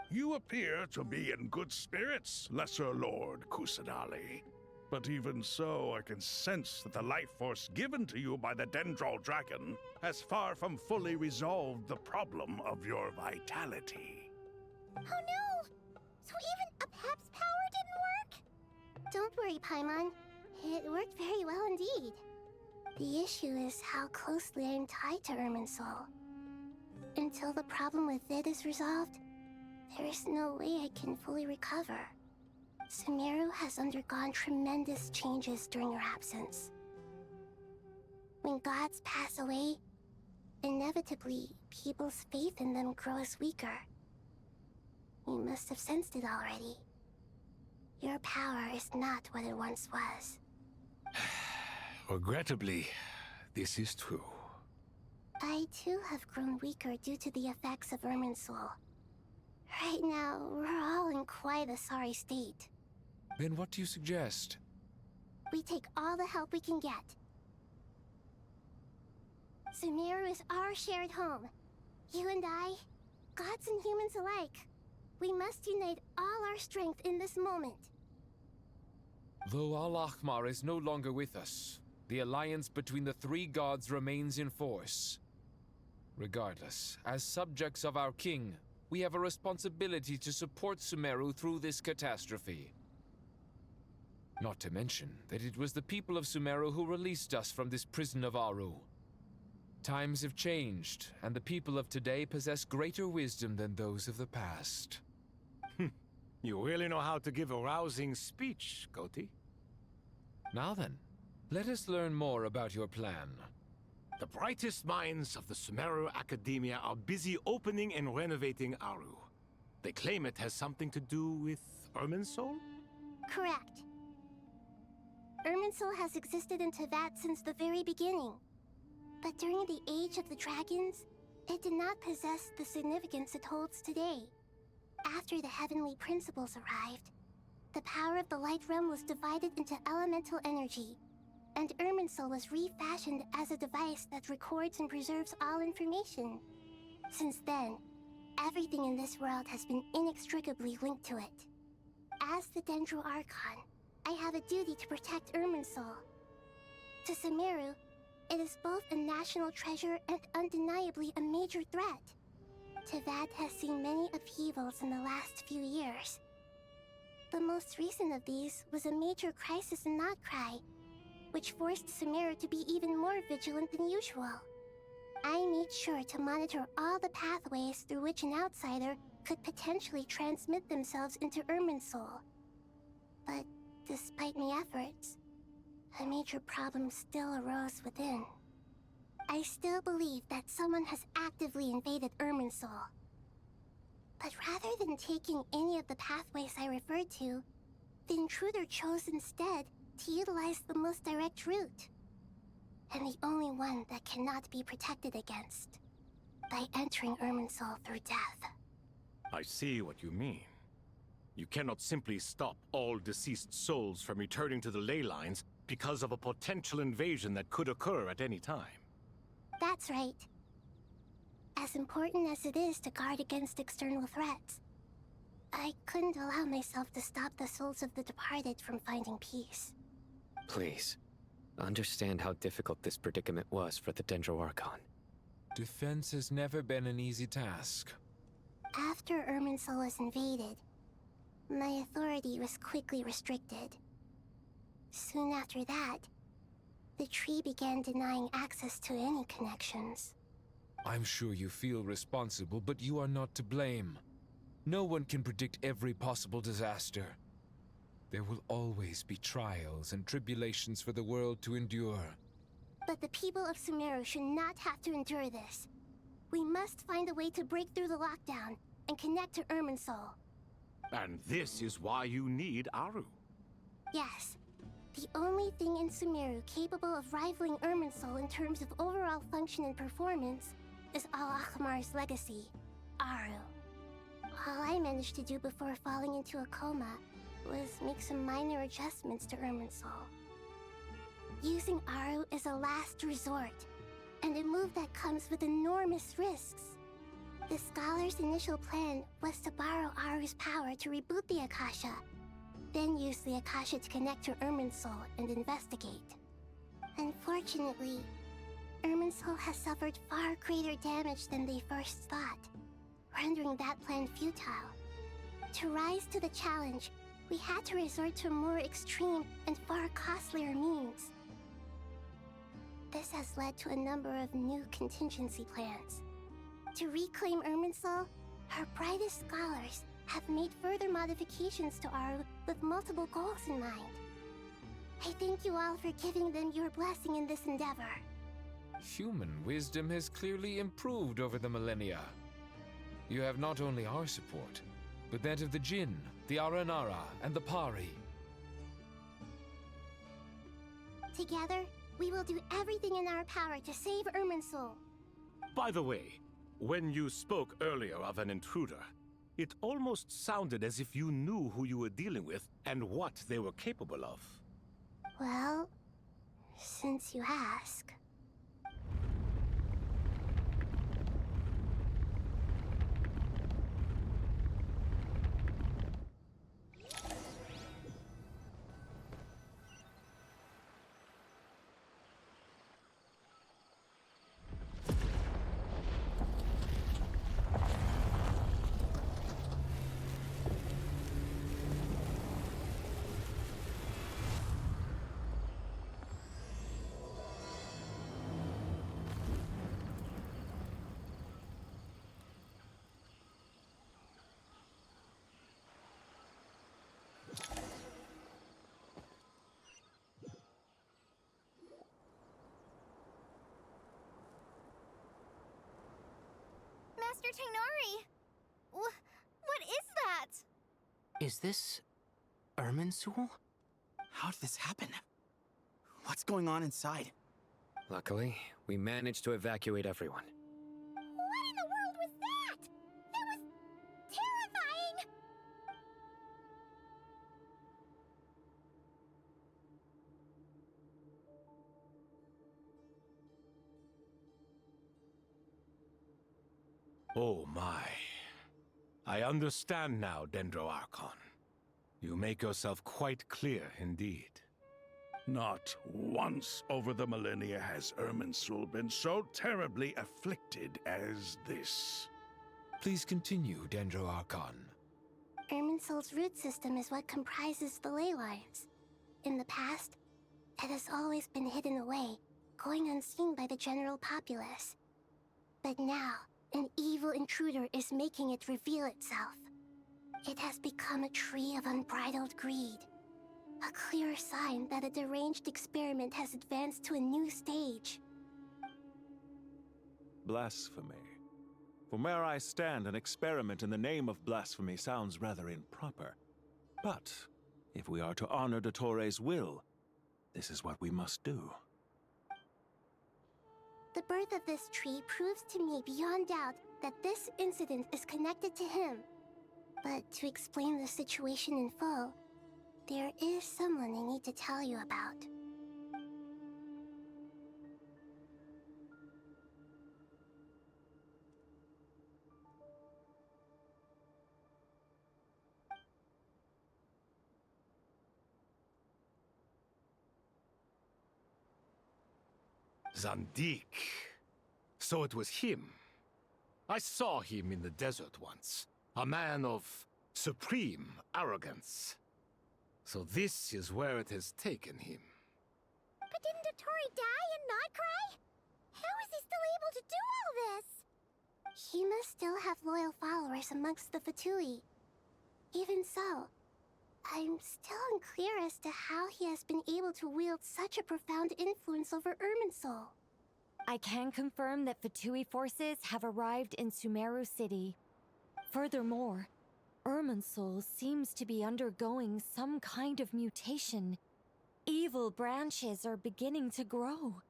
You appear to be in good spirits, Lesser Lord Kusanali. But even so, I can sense that the life force given to you by the Dendral Dragon has far from fully resolved the problem of your vitality. Oh no! So even a Pep's power didn't work? Don't worry, Paimon. It worked very well indeed. The issue is how closely I am tied to Irminsul. Until the problem with it is resolved, there is no way I can fully recover. Sumeru has undergone tremendous changes during your absence. When gods pass away, inevitably, people's faith in them grows weaker. You must have sensed it already. Your power is not what it once was. Regrettably, this is true. I too have grown weaker due to the effects of Irminsul. Right now, we're all in quite a sorry state. Then what do you suggest? We take all the help we can get. Sumeru is our shared home. You and I, gods and humans alike. We must unite all our strength in this moment. Though Al-Ahmar is no longer with us, the alliance between the three gods remains in force. Regardless, as subjects of our king, we have a responsibility to support Sumeru through this catastrophe. Not to mention that it was the people of Sumeru who released us from this prison of Aru. Times have changed, and the people of today possess greater wisdom than those of the past. You really know how to give a rousing speech, Goti. Now then, let us learn more about your plan. The brightest minds of the Sumeru Academia are busy opening and renovating Aru. They claim it has something to do with Irminsul? Correct. Irminsul has existed in Teyvat since the very beginning. But during the Age of the Dragons, it did not possess the significance it holds today. After the heavenly principles arrived, the power of the Light Realm was divided into elemental energy, and Irminsul was refashioned as a device that records and preserves all information. Since then, everything in this world has been inextricably linked to it. As the Dendro Archon, I have a duty to protect Irminsul. To Sumeru, it is both a national treasure and undeniably a major threat. Teyvat has seen many upheavals in the last few years. The most recent of these was a major crisis in Notcry, which forced Sumeru to be even more vigilant than usual. I made sure to monitor all the pathways through which an outsider could potentially transmit themselves into Irminsul. But despite my efforts, a major problem still arose within. I still believe that someone has actively invaded Irminsul. But rather than taking any of the pathways I referred to, the intruder chose instead to utilize the most direct route. And the only one that cannot be protected against. By entering Irminsul through death. I see what you mean. You cannot simply stop all deceased souls from returning to the ley lines because of a potential invasion that could occur at any time. That's right. As important as it is to guard against external threats, I couldn't allow myself to stop the souls of the departed from finding peace. Please, understand how difficult this predicament was for the Dendro Archon. Defense has never been an easy task. After Irminsul was invaded, my authority was quickly restricted. Soon after that, the tree began denying access to any connections. I'm sure you feel responsible, but you are not to blame. No one can predict every possible disaster. There will always be trials and tribulations for the world to endure. But the people of Sumeru should not have to endure this. We must find a way to break through the lockdown and connect to Irminsul. And this is why you need Aru. Yes. The only thing in Sumeru capable of rivaling Irminsul in terms of overall function and performance is Al-Ahmar's legacy, Aru. All I managed to do before falling into a coma was make some minor adjustments to Irminsul. Using Aru is a last resort, and a move that comes with enormous risks. The Scholar's initial plan was to borrow Aru's power to reboot the Akasha, then use the Akasha to connect to Irminsul and investigate. Unfortunately, Irminsul has suffered far greater damage than they first thought, rendering that plan futile. To rise to the challenge, we had to resort to more extreme and far costlier means. This has led to a number of new contingency plans. To reclaim Irminsul, our brightest scholars have made further modifications to Aru with multiple goals in mind. I thank you all for giving them your blessing in this endeavor. Human wisdom has clearly improved over the millennia. You have not only our support, but that of the Jinn, the Aranara, and the Pari. Together, we will do everything in our power to save Irminsul. By the way, when you spoke earlier of an intruder, it almost sounded as if you knew who you were dealing with and what they were capable of. Well, since you ask. Master Tainari! What is that? Is this Irminsul? How did this happen? What's going on inside? Luckily, we managed to evacuate everyone. What in the world was that? That was terrifying! Oh my. I understand now, Dendro Archon. You make yourself quite clear indeed. Not once over the millennia has Irminsul been so terribly afflicted as this. Please continue, Dendro Archon. Irminsul's root system is what comprises the ley lines. In the past, it has always been hidden away, going unseen by the general populace. But now, an evil intruder is making it reveal itself. It has become a tree of unbridled greed. A clear sign that a deranged experiment has advanced to a new stage. Blasphemy. From where I stand, an experiment in the name of blasphemy sounds rather improper. But if we are to honor Dottores' will, this is what we must do. The birth of this tree proves to me beyond doubt that this incident is connected to him. But to explain the situation in full, there is someone I need to tell you about. Zandik. So it was him. I saw him in the desert once. A man of supreme arrogance. So this is where it has taken him. But didn't Dottore die and not cry? How is he still able to do all this? He must still have loyal followers amongst the Fatui. Even so, I'm still unclear as to how he has been able to wield such a profound influence over Irminsul. I can confirm that Fatui forces have arrived in Sumeru City. Furthermore, Irminsul seems to be undergoing some kind of mutation. Evil branches are beginning to grow.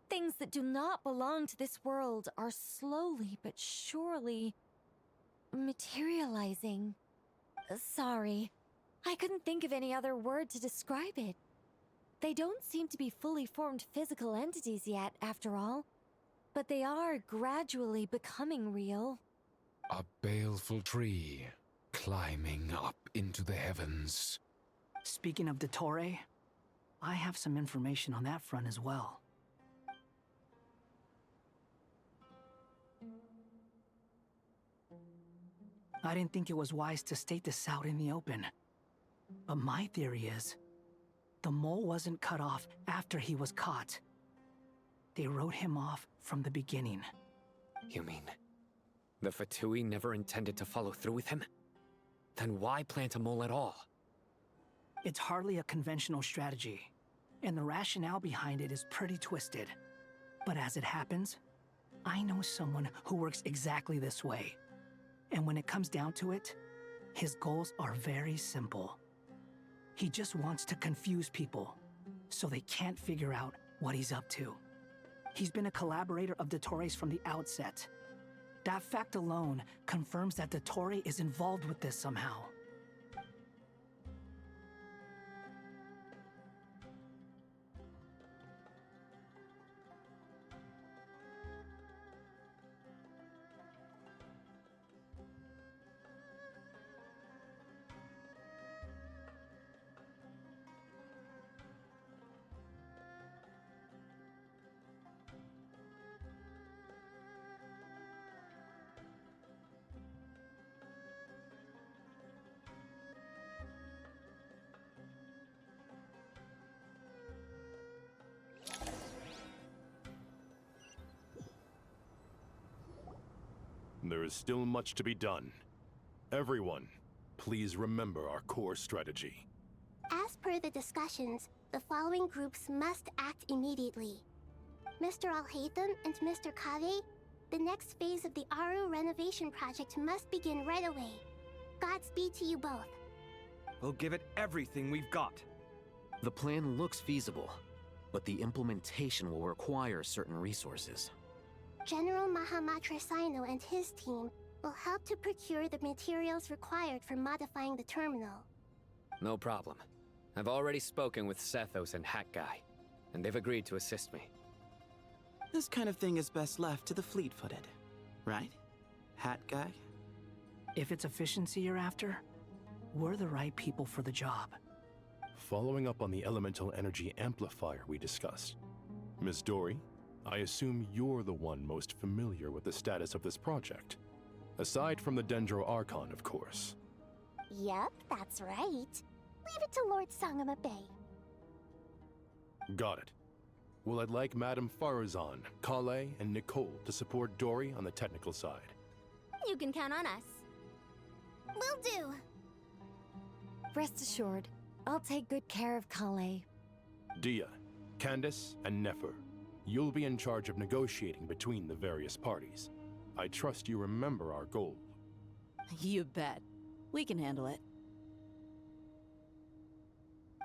Things that do not belong to this world are slowly but surely materializing. Sorry. I couldn't think of any other word to describe it. They don't seem to be fully formed physical entities yet, after all. But they are gradually becoming real. A baleful tree, climbing up into the heavens. Speaking of Dottore, I have some information on that front as well. I didn't think it was wise to state this out in the open. But my theory is, the mole wasn't cut off after he was caught. They wrote him off from the beginning. You mean, the Fatui never intended to follow through with him? Then why plant a mole at all? It's hardly a conventional strategy, and the rationale behind it is pretty twisted. But as it happens, I know someone who works exactly this way. And when it comes down to it, his goals are very simple. He just wants to confuse people, so they can't figure out what he's up to. He's been a collaborator of Dottore's from the outset. That fact alone confirms that Dottore is involved with this somehow. There is still much to be done. Everyone, please remember our core strategy. As per the discussions, the following groups must act immediately. Mr. Alhaitham and Mr. Kave, the next phase of the Aru renovation project must begin right away. Godspeed to you both. We'll give it everything we've got. The plan looks feasible, but the implementation will require certain resources. General Mahamatra Sino and his team will help to procure the materials required for modifying the terminal. No problem. I've already spoken with Sethos and Hat Guy, and they've agreed to assist me. This kind of thing is best left to the fleet-footed, right? Hat Guy? If it's efficiency you're after, we're the right people for the job. Following up on the elemental energy amplifier we discussed, Ms. Dory, I assume you're the one most familiar with the status of this project. Aside from the Dendro Archon, of course. Yep, that's right. Leave it to Lord Sangama Bay. Got it. Well, I'd like Madame Farazan, Kale, and Nicole to support Dory on the technical side. You can count on us. Will do. Rest assured, I'll take good care of Kale. Dia, Candace, and Nefer, you'll be in charge of negotiating between the various parties. I trust you remember our goal. You bet. We can handle it.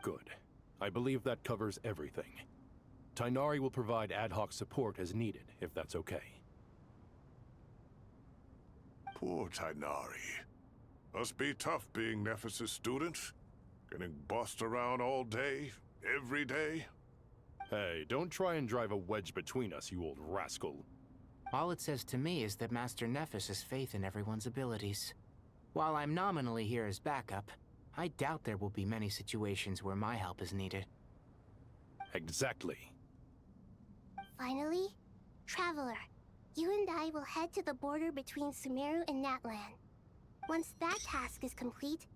Good. I believe that covers everything. Tighnari will provide ad hoc support as needed, if that's okay. Poor Tighnari. Must be tough being Nephis' student. Getting bossed around all day, every day. Hey, don't try and drive a wedge between us, you old rascal. All it says to me is that Master Nephis has faith in everyone's abilities. While I'm nominally here as backup, I doubt there will be many situations where my help is needed. Exactly. Finally, Traveler, you and I will head to the border between Sumeru and Natlan. Once that task is complete,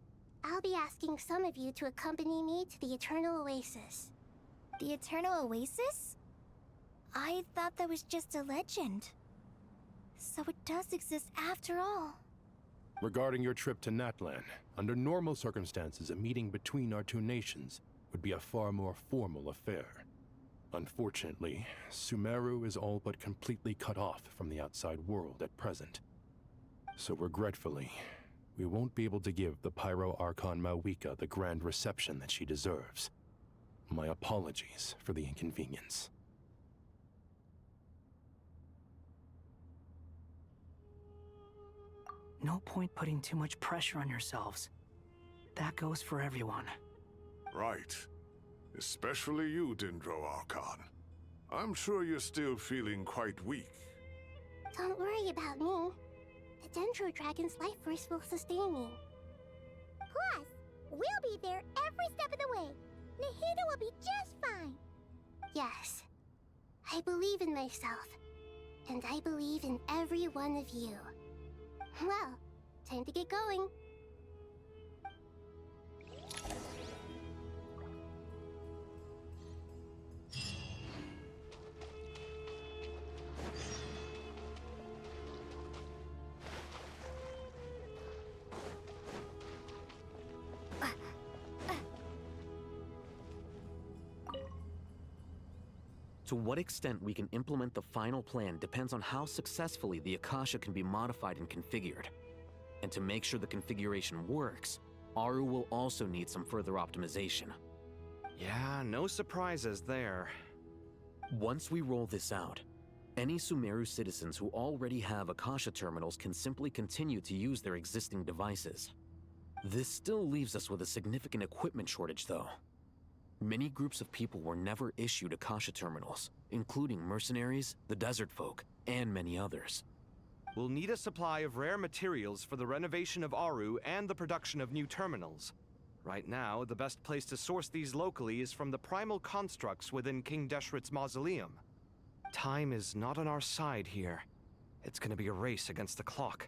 I'll be asking some of you to accompany me to the Eternal Oasis. The Eternal Oasis? I thought that was just a legend. So it does exist after all. Regarding your trip to Natlan, under normal circumstances, a meeting between our two nations would be a far more formal affair. Unfortunately, Sumeru is all but completely cut off from the outside world at present. So regretfully, we won't be able to give the Pyro Archon Mawika the grand reception that she deserves. My apologies for the inconvenience. No point putting too much pressure on yourselves. That goes for everyone. Right. Especially you, Dendro Archon. I'm sure you're still feeling quite weak. Don't worry about me. The Dendro Dragon's life force will sustain me. Plus, we'll be there every step of the way. Nahida will be just fine. Yes, I believe in myself. And I believe in every one of you. Well, time to get going. To what extent we can implement the final plan depends on how successfully the Akasha can be modified and configured. And to make sure the configuration works, Aru will also need some further optimization. Yeah, no surprises there. Once we roll this out, any Sumeru citizens who already have Akasha terminals can simply continue to use their existing devices. This still leaves us with a significant equipment shortage, though. Many groups of people were never issued Akasha terminals, including mercenaries, the desert folk, and many others. We'll need a supply of rare materials for the renovation of Aru and the production of new terminals. Right now, the best place to source these locally is from the primal constructs within King Deshret's mausoleum. Time is not on our side here. It's gonna be a race against the clock.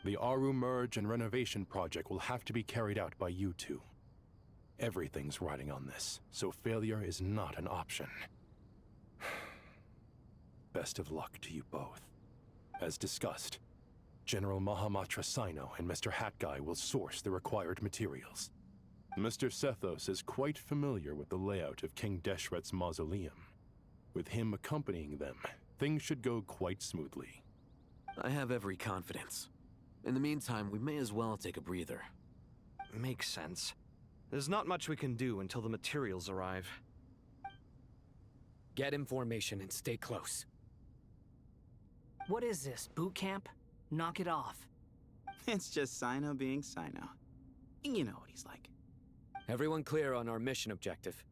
The Aru merge and renovation project will have to be carried out by you two. Everything's riding on this, so failure is not an option. Best of luck to you both. As discussed, General Mahamatra Sino and Mr. Hat Guy will source the required materials. Mr. Sethos is quite familiar with the layout of King Deshret's mausoleum. With him accompanying them, things should go quite smoothly. I have every confidence. In the meantime, we may as well take a breather. Makes sense. There's not much we can do until the materials arrive. Get information and stay close. What is this, boot camp? Knock it off. It's just Sino being Sino. You know what he's like. Everyone clear on our mission objective.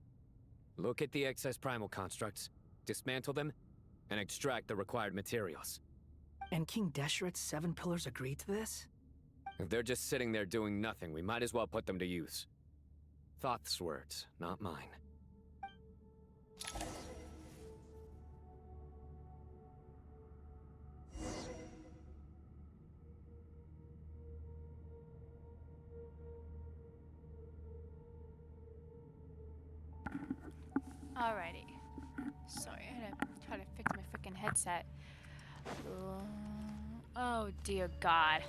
Look at the excess primal constructs, dismantle them, and extract the required materials. And King Deshret's 7 pillars agreed to this? If they're just sitting there doing nothing, we might as well put them to use. Thoth's words, not mine. Alrighty. Sorry, I had to try to fix my freaking headset. Oh dear God.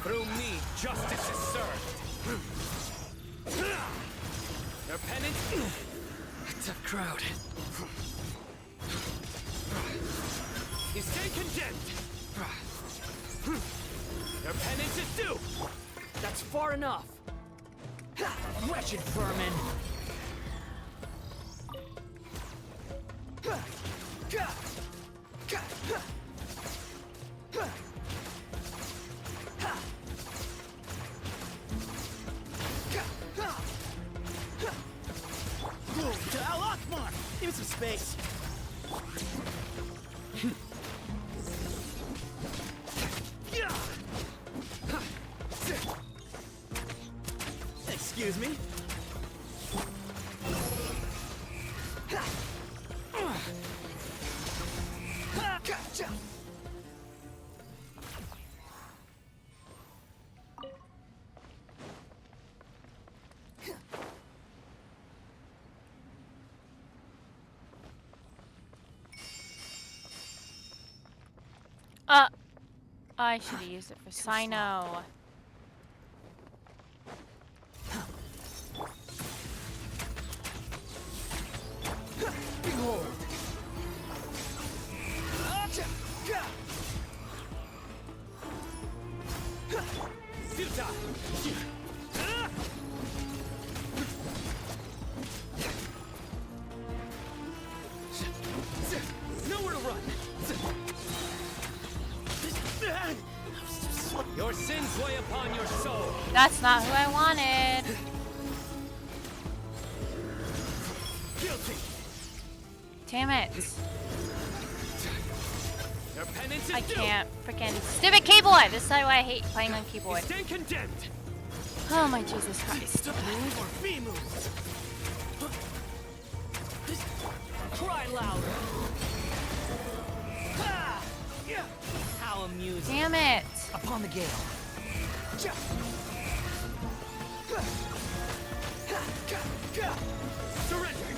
Through me, justice is served. Their penance? Tough crowd. You stay condemned. Their penance is due! That's far enough! Wretched vermin! Give me some space. Excuse me. I should have used it for Sino. Behold! Nowhere to run! Your sins weigh upon your soul! That's not who I wanted. Guilty! Damn it. Your penance is I due. can't freaking stupid keyboard. This is why I hate playing on keyboard. You stand condemned. Oh my Jesus Christ. Move or be moved. Cry louder. How amusing. Damn it. Upon the gale. Surrender.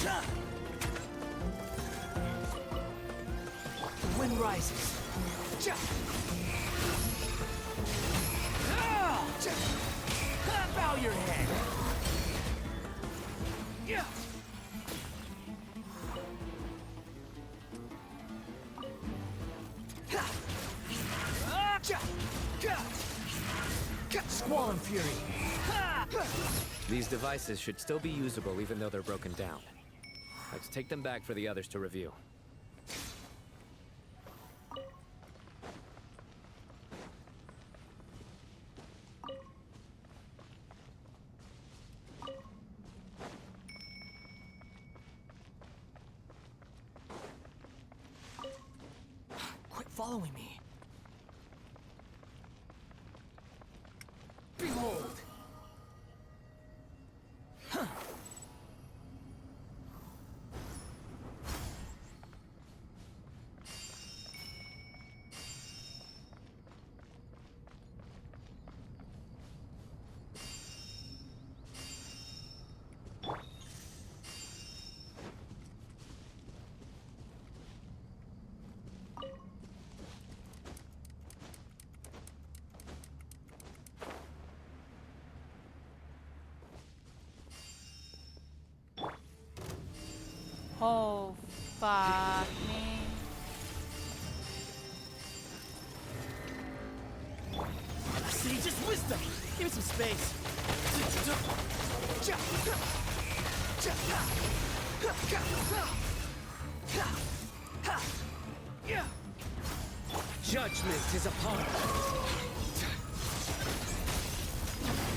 The wind rises. Bow your head. Squall and fury. These devices should still be usable even though they're broken down. Let's take them back for the others to review. Quit following me. Behold! Oh, fuck me. Sage's wisdom! Give me some space. Judgment is upon us.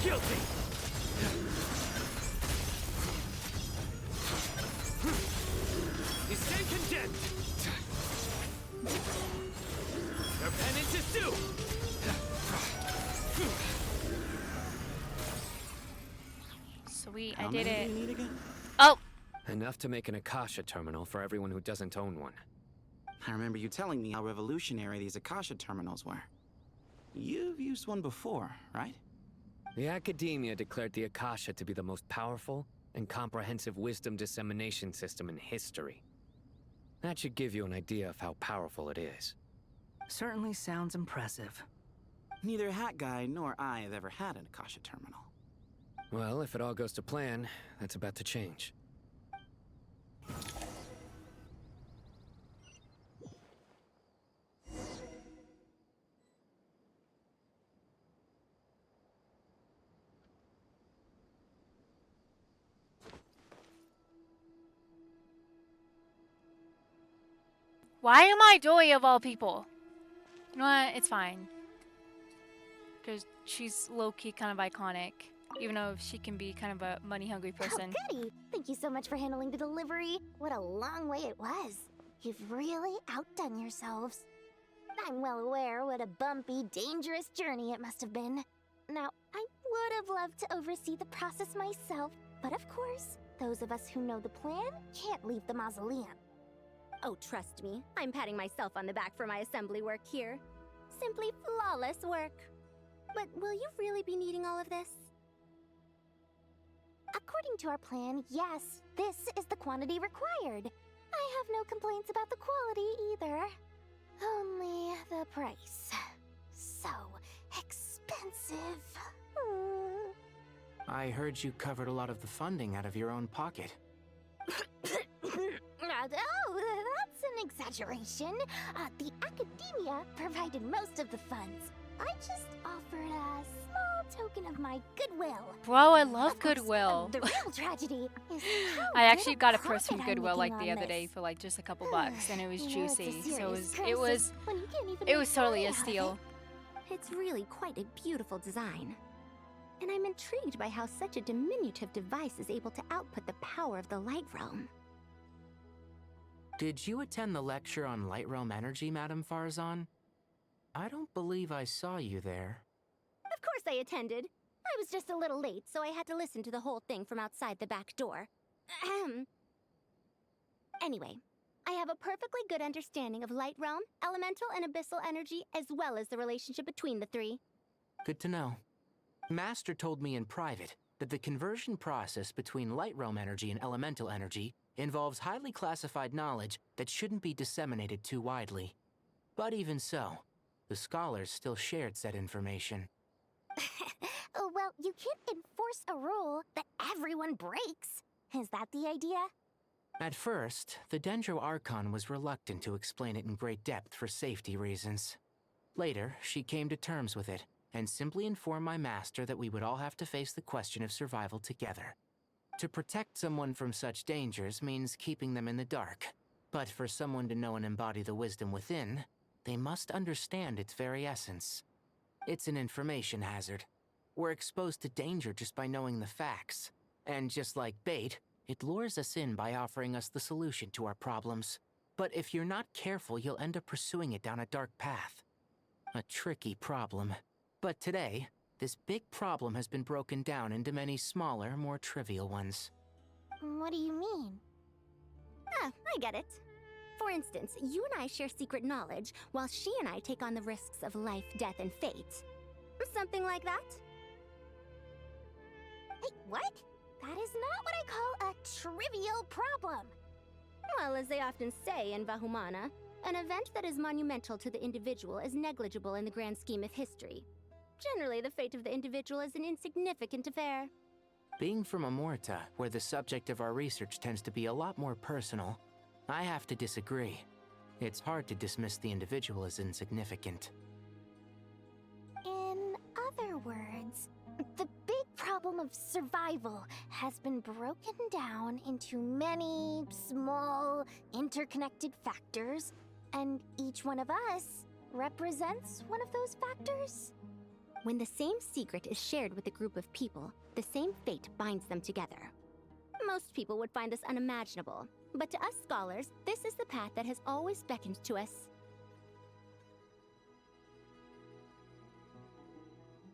Guilty! You stand condemned! Your penance is due! Sweet, How I did many it. do you need again? Oh! Enough to make an Akasha terminal for everyone who doesn't own one. I remember you telling me how revolutionary these Akasha terminals were. You've used one before, right? The Academia declared the Akasha to be the most powerful and comprehensive wisdom dissemination system in history. That should give you an idea of how powerful it is. Certainly sounds impressive. Neither Hat Guy nor I have ever had an Akasha terminal. Well, if it all goes to plan, that's about to change. Why am I Joy of all people? You know what? It's fine. Because she's low-key kind of iconic. Even though she can be kind of a money-hungry person. Oh, goody! Thank you so much for handling the delivery. What a long way it was. You've really outdone yourselves. I'm well aware what a bumpy, dangerous journey it must have been. Now, I would have loved to oversee the process myself, but of course, those of us who know the plan can't leave the mausoleum. Oh, trust me, I'm patting myself on the back for my assembly work here. Simply flawless work. But will you really be needing all of this? According to our plan, yes, this is the quantity required. I have no complaints about the quality either. Only the price. So expensive. I heard you covered a lot of the funding out of your own pocket. Oh, that's an exaggeration. The academia provided most of the funds. I just offered a small token of my goodwill. Bro, I love Of course, Goodwill. The real tragedy is how I actually little got a purse profit from I'm Goodwill like making the on other day this. for like just a couple bucks, and it was You know, it's a juicy. So serious it was crisis when you can't even it make was totally money a out of steal. It's really quite a beautiful design. And I'm intrigued by how such a diminutive device is able to output the power of the Light Realm. Did you attend the lecture on Light Realm energy, Madame Farzan? I don't believe I saw you there. Of course I attended. I was just a little late, so I had to listen to the whole thing from outside the back door. Ahem. Anyway, I have a perfectly good understanding of Light Realm, elemental and abyssal energy, as well as the relationship between the three. Good to know. Master told me in private that the conversion process between Light Realm energy and elemental energy involves highly classified knowledge that shouldn't be disseminated too widely. But even so, the scholars still shared said information. Well, you can't enforce a rule that everyone breaks. Is that the idea? At first, the Dendro Archon was reluctant to explain it in great depth for safety reasons. Later, she came to terms with it, and simply informed my master that we would all have to face the question of survival together. To protect someone from such dangers means keeping them in the dark, but for someone to know and embody the wisdom within, they must understand its very essence. It's an information hazard. We're exposed to danger just by knowing the facts, and just like bait, it lures us in by offering us the solution to our problems. But if you're not careful, you'll end up pursuing it down a dark path. A tricky problem. But today, this big problem has been broken down into many smaller, more trivial ones. What do you mean? Ah, I get it. For instance, you and I share secret knowledge, while she and I take on the risks of life, death, and fate. Something like that? Hey, what? That is not what I call a trivial problem. Well, as they often say in Vahumana, an event that is monumental to the individual is negligible in the grand scheme of history. Generally, the fate of the individual is an insignificant affair. Being from Amorta, where the subject of our research tends to be a lot more personal, I have to disagree. It's hard to dismiss the individual as insignificant. In other words, the big problem of survival has been broken down into many small, interconnected factors, and each one of us represents one of those factors. When the same secret is shared with a group of people, the same fate binds them together. Most people would find this unimaginable, but to us scholars, this is the path that has always beckoned to us.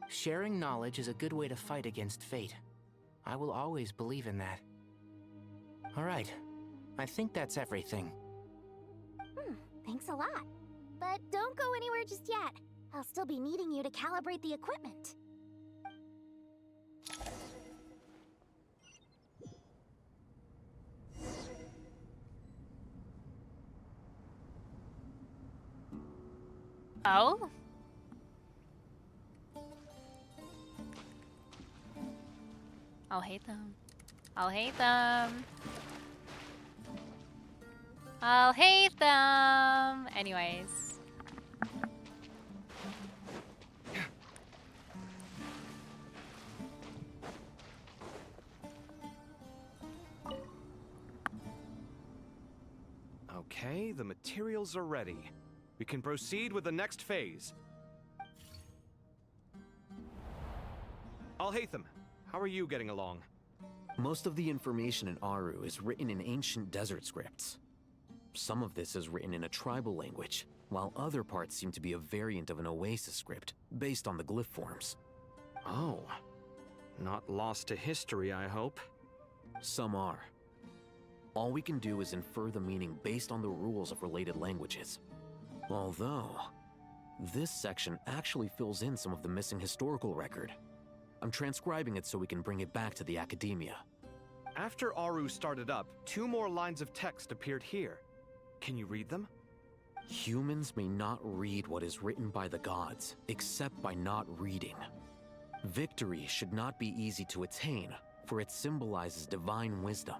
Sharing knowledge is a good way to fight against fate. I will always believe in that. All right, I think that's everything. Thanks a lot. But don't go anywhere just yet. I'll still be needing you to calibrate the equipment. Oh? I'll hate them. I'll hate them. I'll hate them. Anyways. Okay, the materials are ready. We can proceed with the next phase. Alhaitham, how are you getting along? Most of the information in Aru is written in ancient desert scripts. Some of this is written in a tribal language, while other parts seem to be a variant of an oasis script, based on the glyph forms. Oh. Not lost to history, I hope. Some are. All we can do is infer the meaning based on the rules of related languages. Although, this section actually fills in some of the missing historical record. I'm transcribing it so we can bring it back to the academia. After Aru started up, 2 more lines of text appeared here. Can you read them? Humans may not read what is written by the gods, except by not reading. Victory should not be easy to attain, for it symbolizes divine wisdom.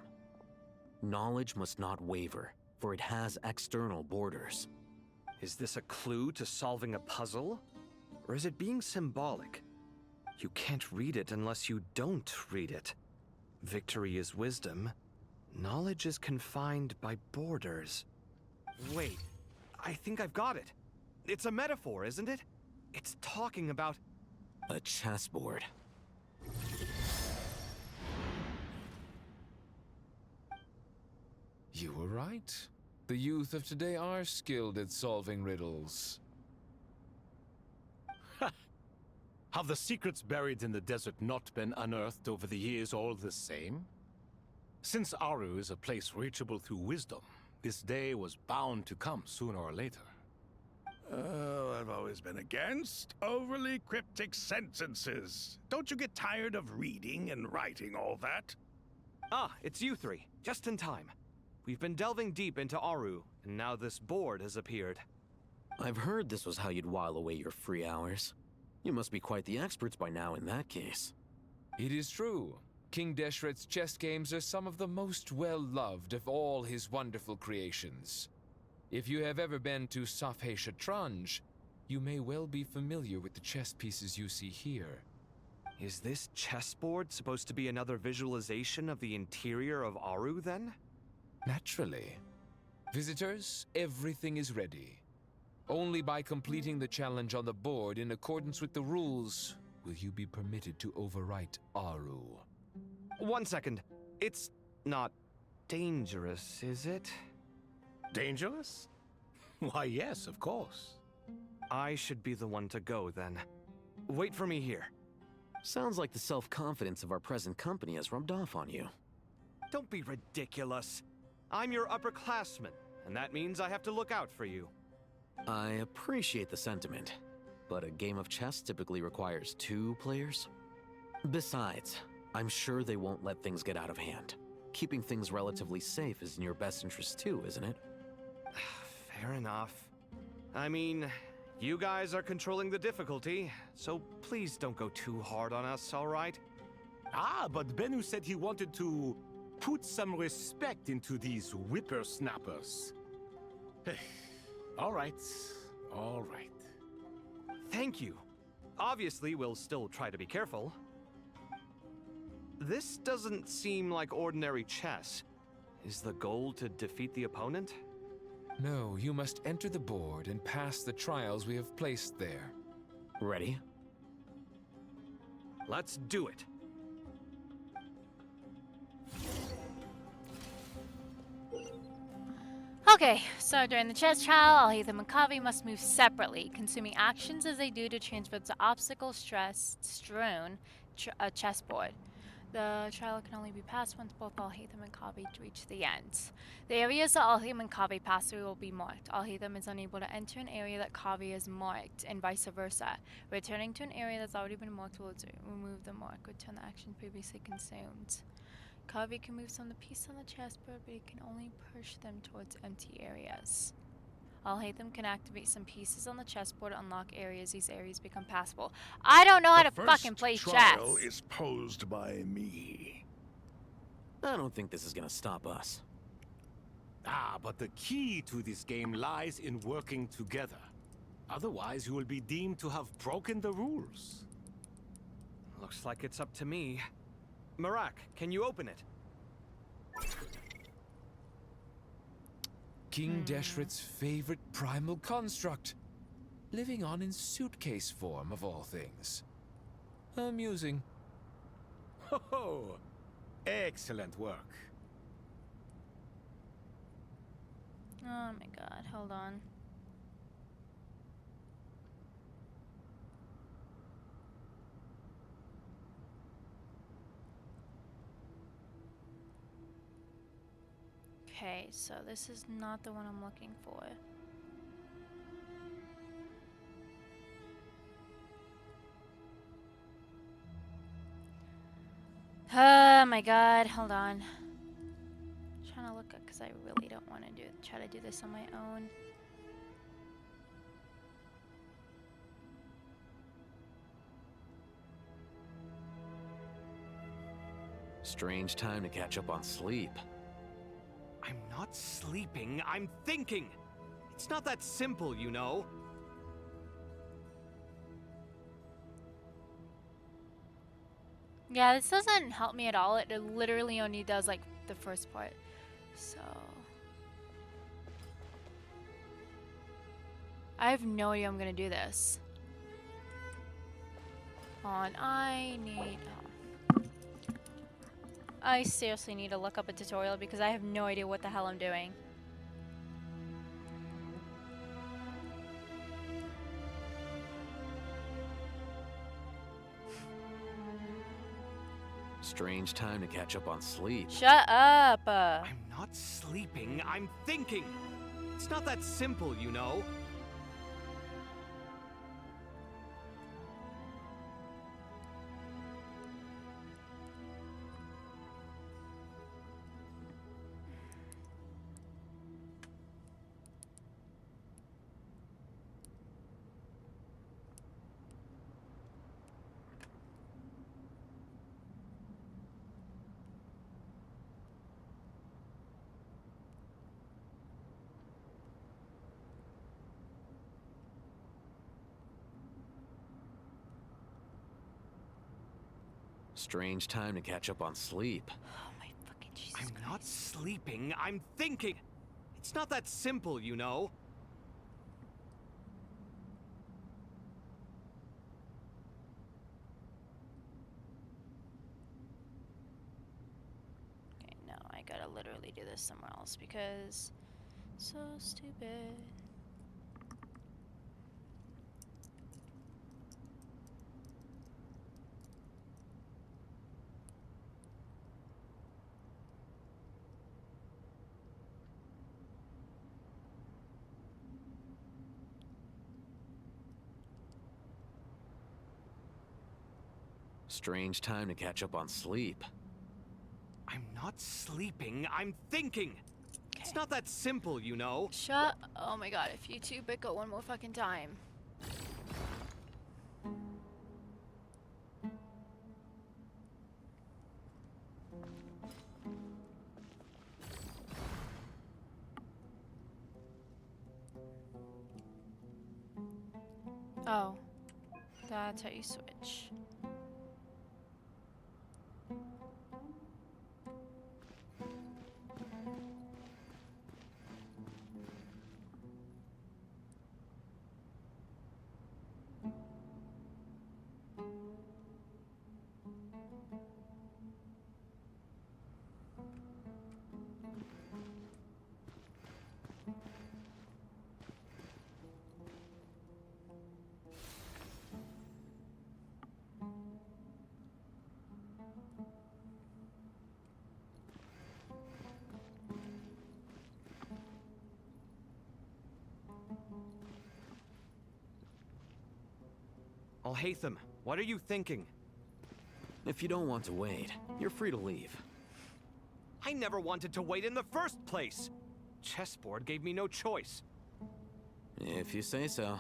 Knowledge must not waver, for it has external borders. Is this a clue to solving a puzzle? Or is it being symbolic? You can't read it unless you don't read it. Victory is wisdom. Knowledge is confined by borders. Wait, I think I've got it. It's a metaphor, isn't it? It's talking about... A chessboard. You were right. The youth of today are skilled at solving riddles. Have the secrets buried in the desert not been unearthed over the years all the same? Since Aru is a place reachable through wisdom, this day was bound to come sooner or later. Oh, I've always been against overly cryptic sentences. Don't you get tired of reading and writing all that? Ah, it's you three. Just in time. We've been delving deep into Aru, and now this board has appeared. I've heard this was how you'd while away your free hours. You must be quite the experts by now in that case. It is true. King Deshret's chess games are some of the most well-loved of all his wonderful creations. If you have ever been to Safhe Shatranj, you may well be familiar with the chess pieces you see here. Is this chessboard supposed to be another visualization of the interior of Aru, then? Naturally. Visitors, everything is ready. Only by completing the challenge on the board in accordance with the rules will you be permitted to overwrite Aru. 1 second. It's not dangerous, is it? Dangerous? Why, yes, of course. I should be the one to go, then. Wait for me here. Sounds like the self-confidence of our present company has rubbed off on you. Don't be ridiculous. I'm your upperclassman, and that means I have to look out for you. I appreciate the sentiment, but a game of chess typically requires 2 players. Besides, I'm sure they won't let things get out of hand. Keeping things relatively safe is in your best interest too, isn't it? Fair enough. I mean, you guys are controlling the difficulty, so please don't go too hard on us, all right? Ah, but Bennu said he wanted to put some respect into these whippersnappers. All right, all right. Thank you. Obviously, we'll still try to be careful. This doesn't seem like ordinary chess. Is the goal to defeat the opponent? No, you must enter the board and pass the trials we have placed there. Ready? Let's do it. Okay, so during the chess trial, Alhaitham and Kavi must move separately, consuming actions as they do to transfer the obstacle-strewn chessboard. The trial can only be passed once both Alhaitham and Kavi reach the end. The areas that Alhaitham and Kavi pass through will be marked. Alhaitham is unable to enter an area that Kavi has marked, and vice versa. Returning to an area that's already been marked will remove the mark, return the action previously consumed. Kavi can move some of the pieces on the chessboard, but he can only push them towards empty areas. Alhaitham can activate some pieces on the chessboard to unlock areas. These areas become passable. I don't know how to fucking play chess. The first trial is posed by me. I don't think this is gonna stop us. Ah, but the key to this game lies in working together. Otherwise, you will be deemed to have broken the rules. Looks like it's up to me. Marak, can you open it? King Deshret's favorite primal construct. Living on in suitcase form, of all things. Amusing. Ho ho! Excellent work. Oh my god, hold on. Okay, so this is not the one I'm looking for. Oh my god, hold on. I'm trying to look up because I really don't want to try to do this on my own. Strange time to catch up on sleep. I'm not sleeping, I'm thinking! It's not that simple, you know. Yeah, this doesn't help me at all. It literally only does like the first part. So I have no idea I'm gonna do this. I seriously need to look up a tutorial because I have no idea what the hell I'm doing. Strange time to catch up on sleep. Shut up! I'm not sleeping, I'm thinking! It's not that simple, you know. Strange time to catch up on sleep. Oh my fucking Jesus I'm Christ. not sleeping, I'm thinking! It's not that simple, you know. Okay, no, I gotta literally do this somewhere else because so stupid. Strange time to catch up on sleep. I'm not sleeping, I'm thinking! It's not that simple, you know. Shut. Oh my god, if you two bicker one more fucking time. Oh, that's how you switch. Alhaitham, what are you thinking? If you don't want to wait, you're free to leave. I never wanted to wait in the first place! Chessboard gave me no choice. If you say so.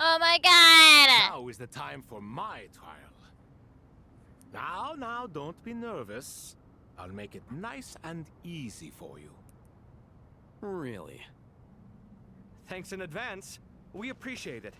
Oh my god! Now is the time for my trial. Now, don't be nervous. I'll make it nice and easy for you. Really? Thanks in advance. We appreciate it.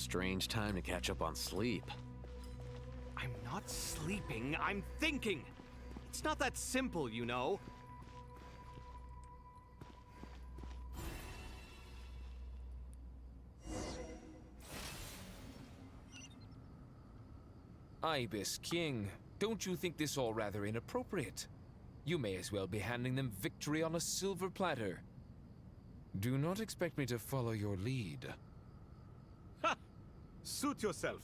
Strange time to catch up on sleep. I'm not sleeping, I'm thinking! It's not that simple, you know. Ibis King, don't you think this all rather inappropriate? You may as well be handing them victory on a silver platter. Do not expect me to follow your lead. Ha! Suit yourself.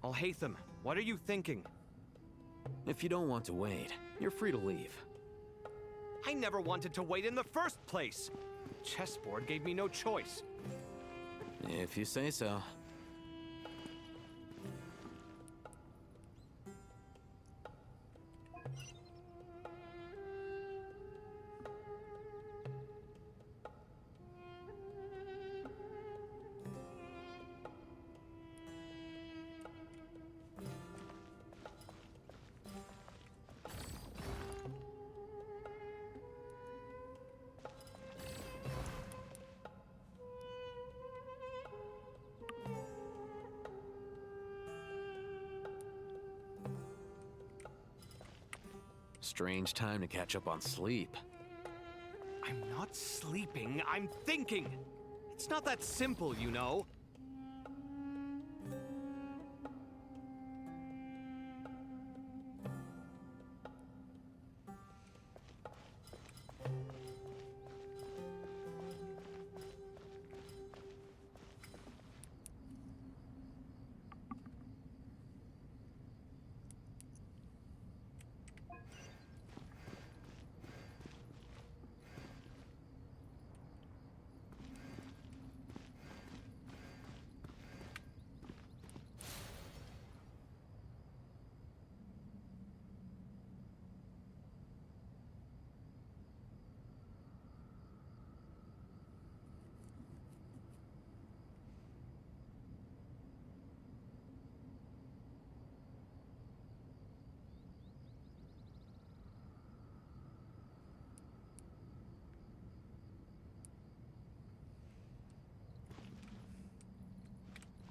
Alhaitham, what are you thinking? If you don't want to wait, you're free to leave. I never wanted to wait in the first place! Chessboard gave me no choice. If you say so. Strange time to catch up on sleep. I'm not sleeping, I'm thinking! It's not that simple, you know.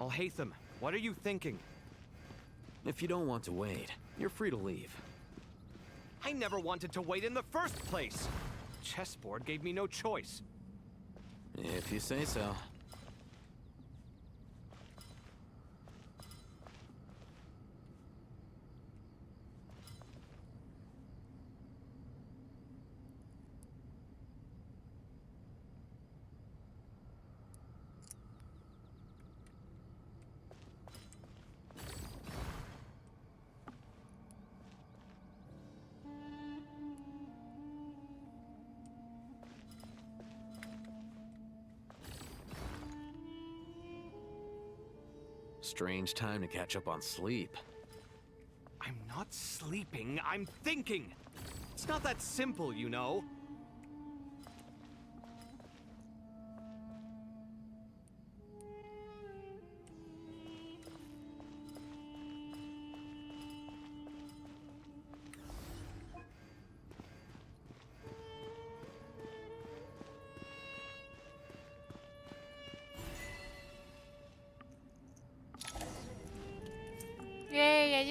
Alhaitham, what are you thinking? If you don't want to wait, you're free to leave. I never wanted to wait in the first place! Chessboard gave me no choice. If you say so. Strange time to catch up on sleep. I'm not sleeping, I'm thinking! It's not that simple, you know.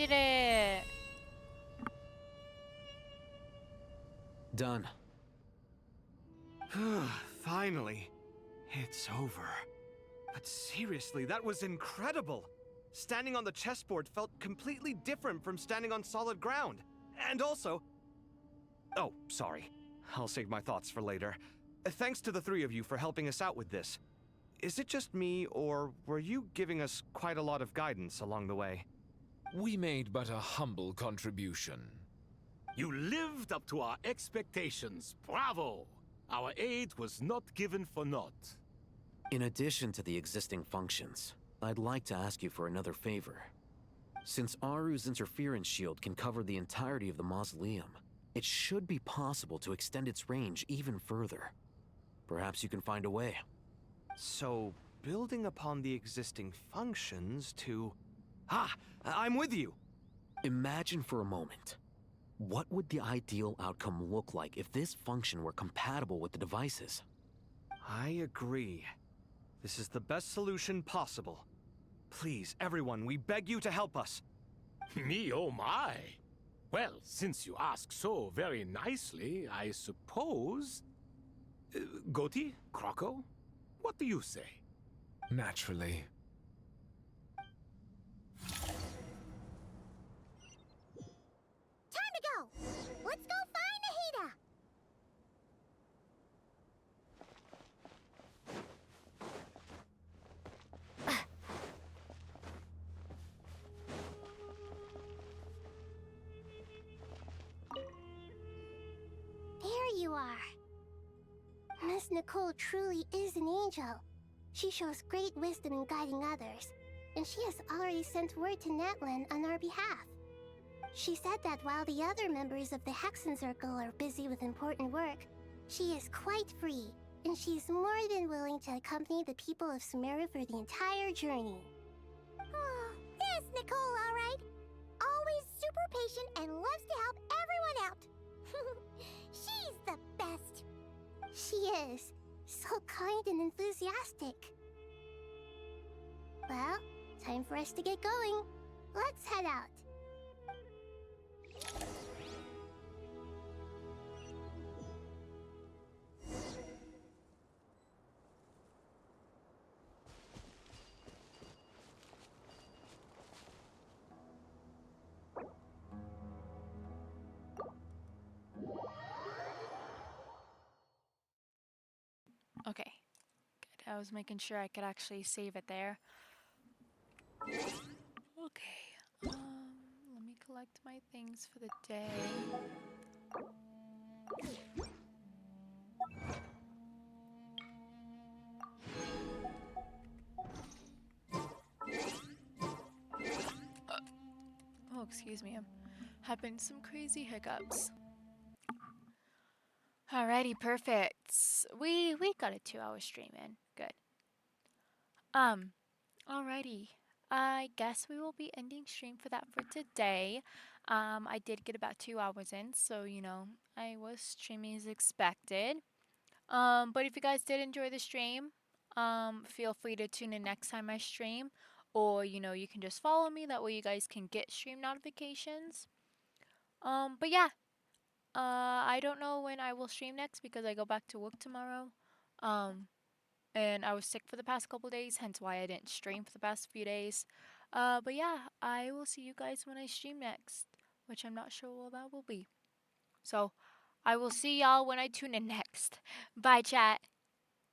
did it! Done. Finally. It's over. But seriously, that was incredible. Standing on the chessboard felt completely different from standing on solid ground. And also... Oh, sorry. I'll save my thoughts for later. Thanks to the three of you for helping us out with this. Is it just me, or were you giving us quite a lot of guidance along the way? We made but a humble contribution. You lived up to our expectations. Bravo! Our aid was not given for naught. In addition to the existing functions, I'd like to ask you for another favor. Since Aru's interference shield can cover the entirety of the mausoleum, it should be possible to extend its range even further. Perhaps you can find a way. So, building upon the existing functions to... I'm with you! Imagine for a moment. What would the ideal outcome look like if this function were compatible with the devices? I agree. This is the best solution possible. Please, everyone, we beg you to help us. Me, oh my! Well, since you ask so very nicely, I suppose... Goti? Croco? What do you say? Naturally. Time to go! Let's go find Nahida! There you are. Miss Nicole truly is an angel. She shows great wisdom in guiding others, and she has already sent word to Natlan on our behalf. She said that while the other members of the Hexen Circle are busy with important work, she is quite free, and she is more than willing to accompany the people of Sumeru for the entire journey. Oh, there's Nicole, all right. Always super patient and loves to help everyone out. She's the best. She is. So kind and enthusiastic. Well, time for us to get going. Let's head out. Okay. Good. I was making sure I could actually save it there. Okay. Let me collect my things for the day. Oh, excuse me. I'm having some crazy hiccups. Alrighty, perfect. We got a 2-hour stream in. Good. Alrighty. I guess we will be ending stream for that for today. I did get about 2 hours in, so you know, I was streaming as expected. But if you guys did enjoy the stream, feel free to tune in next time I stream, or you know, you can just follow me. That way, you guys can get stream notifications. But yeah, I don't know when I will stream next because I go back to work tomorrow. And I was sick for the past couple days, hence why I didn't stream for the past few days. But yeah, I will see you guys when I stream next, which I'm not sure what that will be. So, I will see y'all when I tune in next. Bye, chat.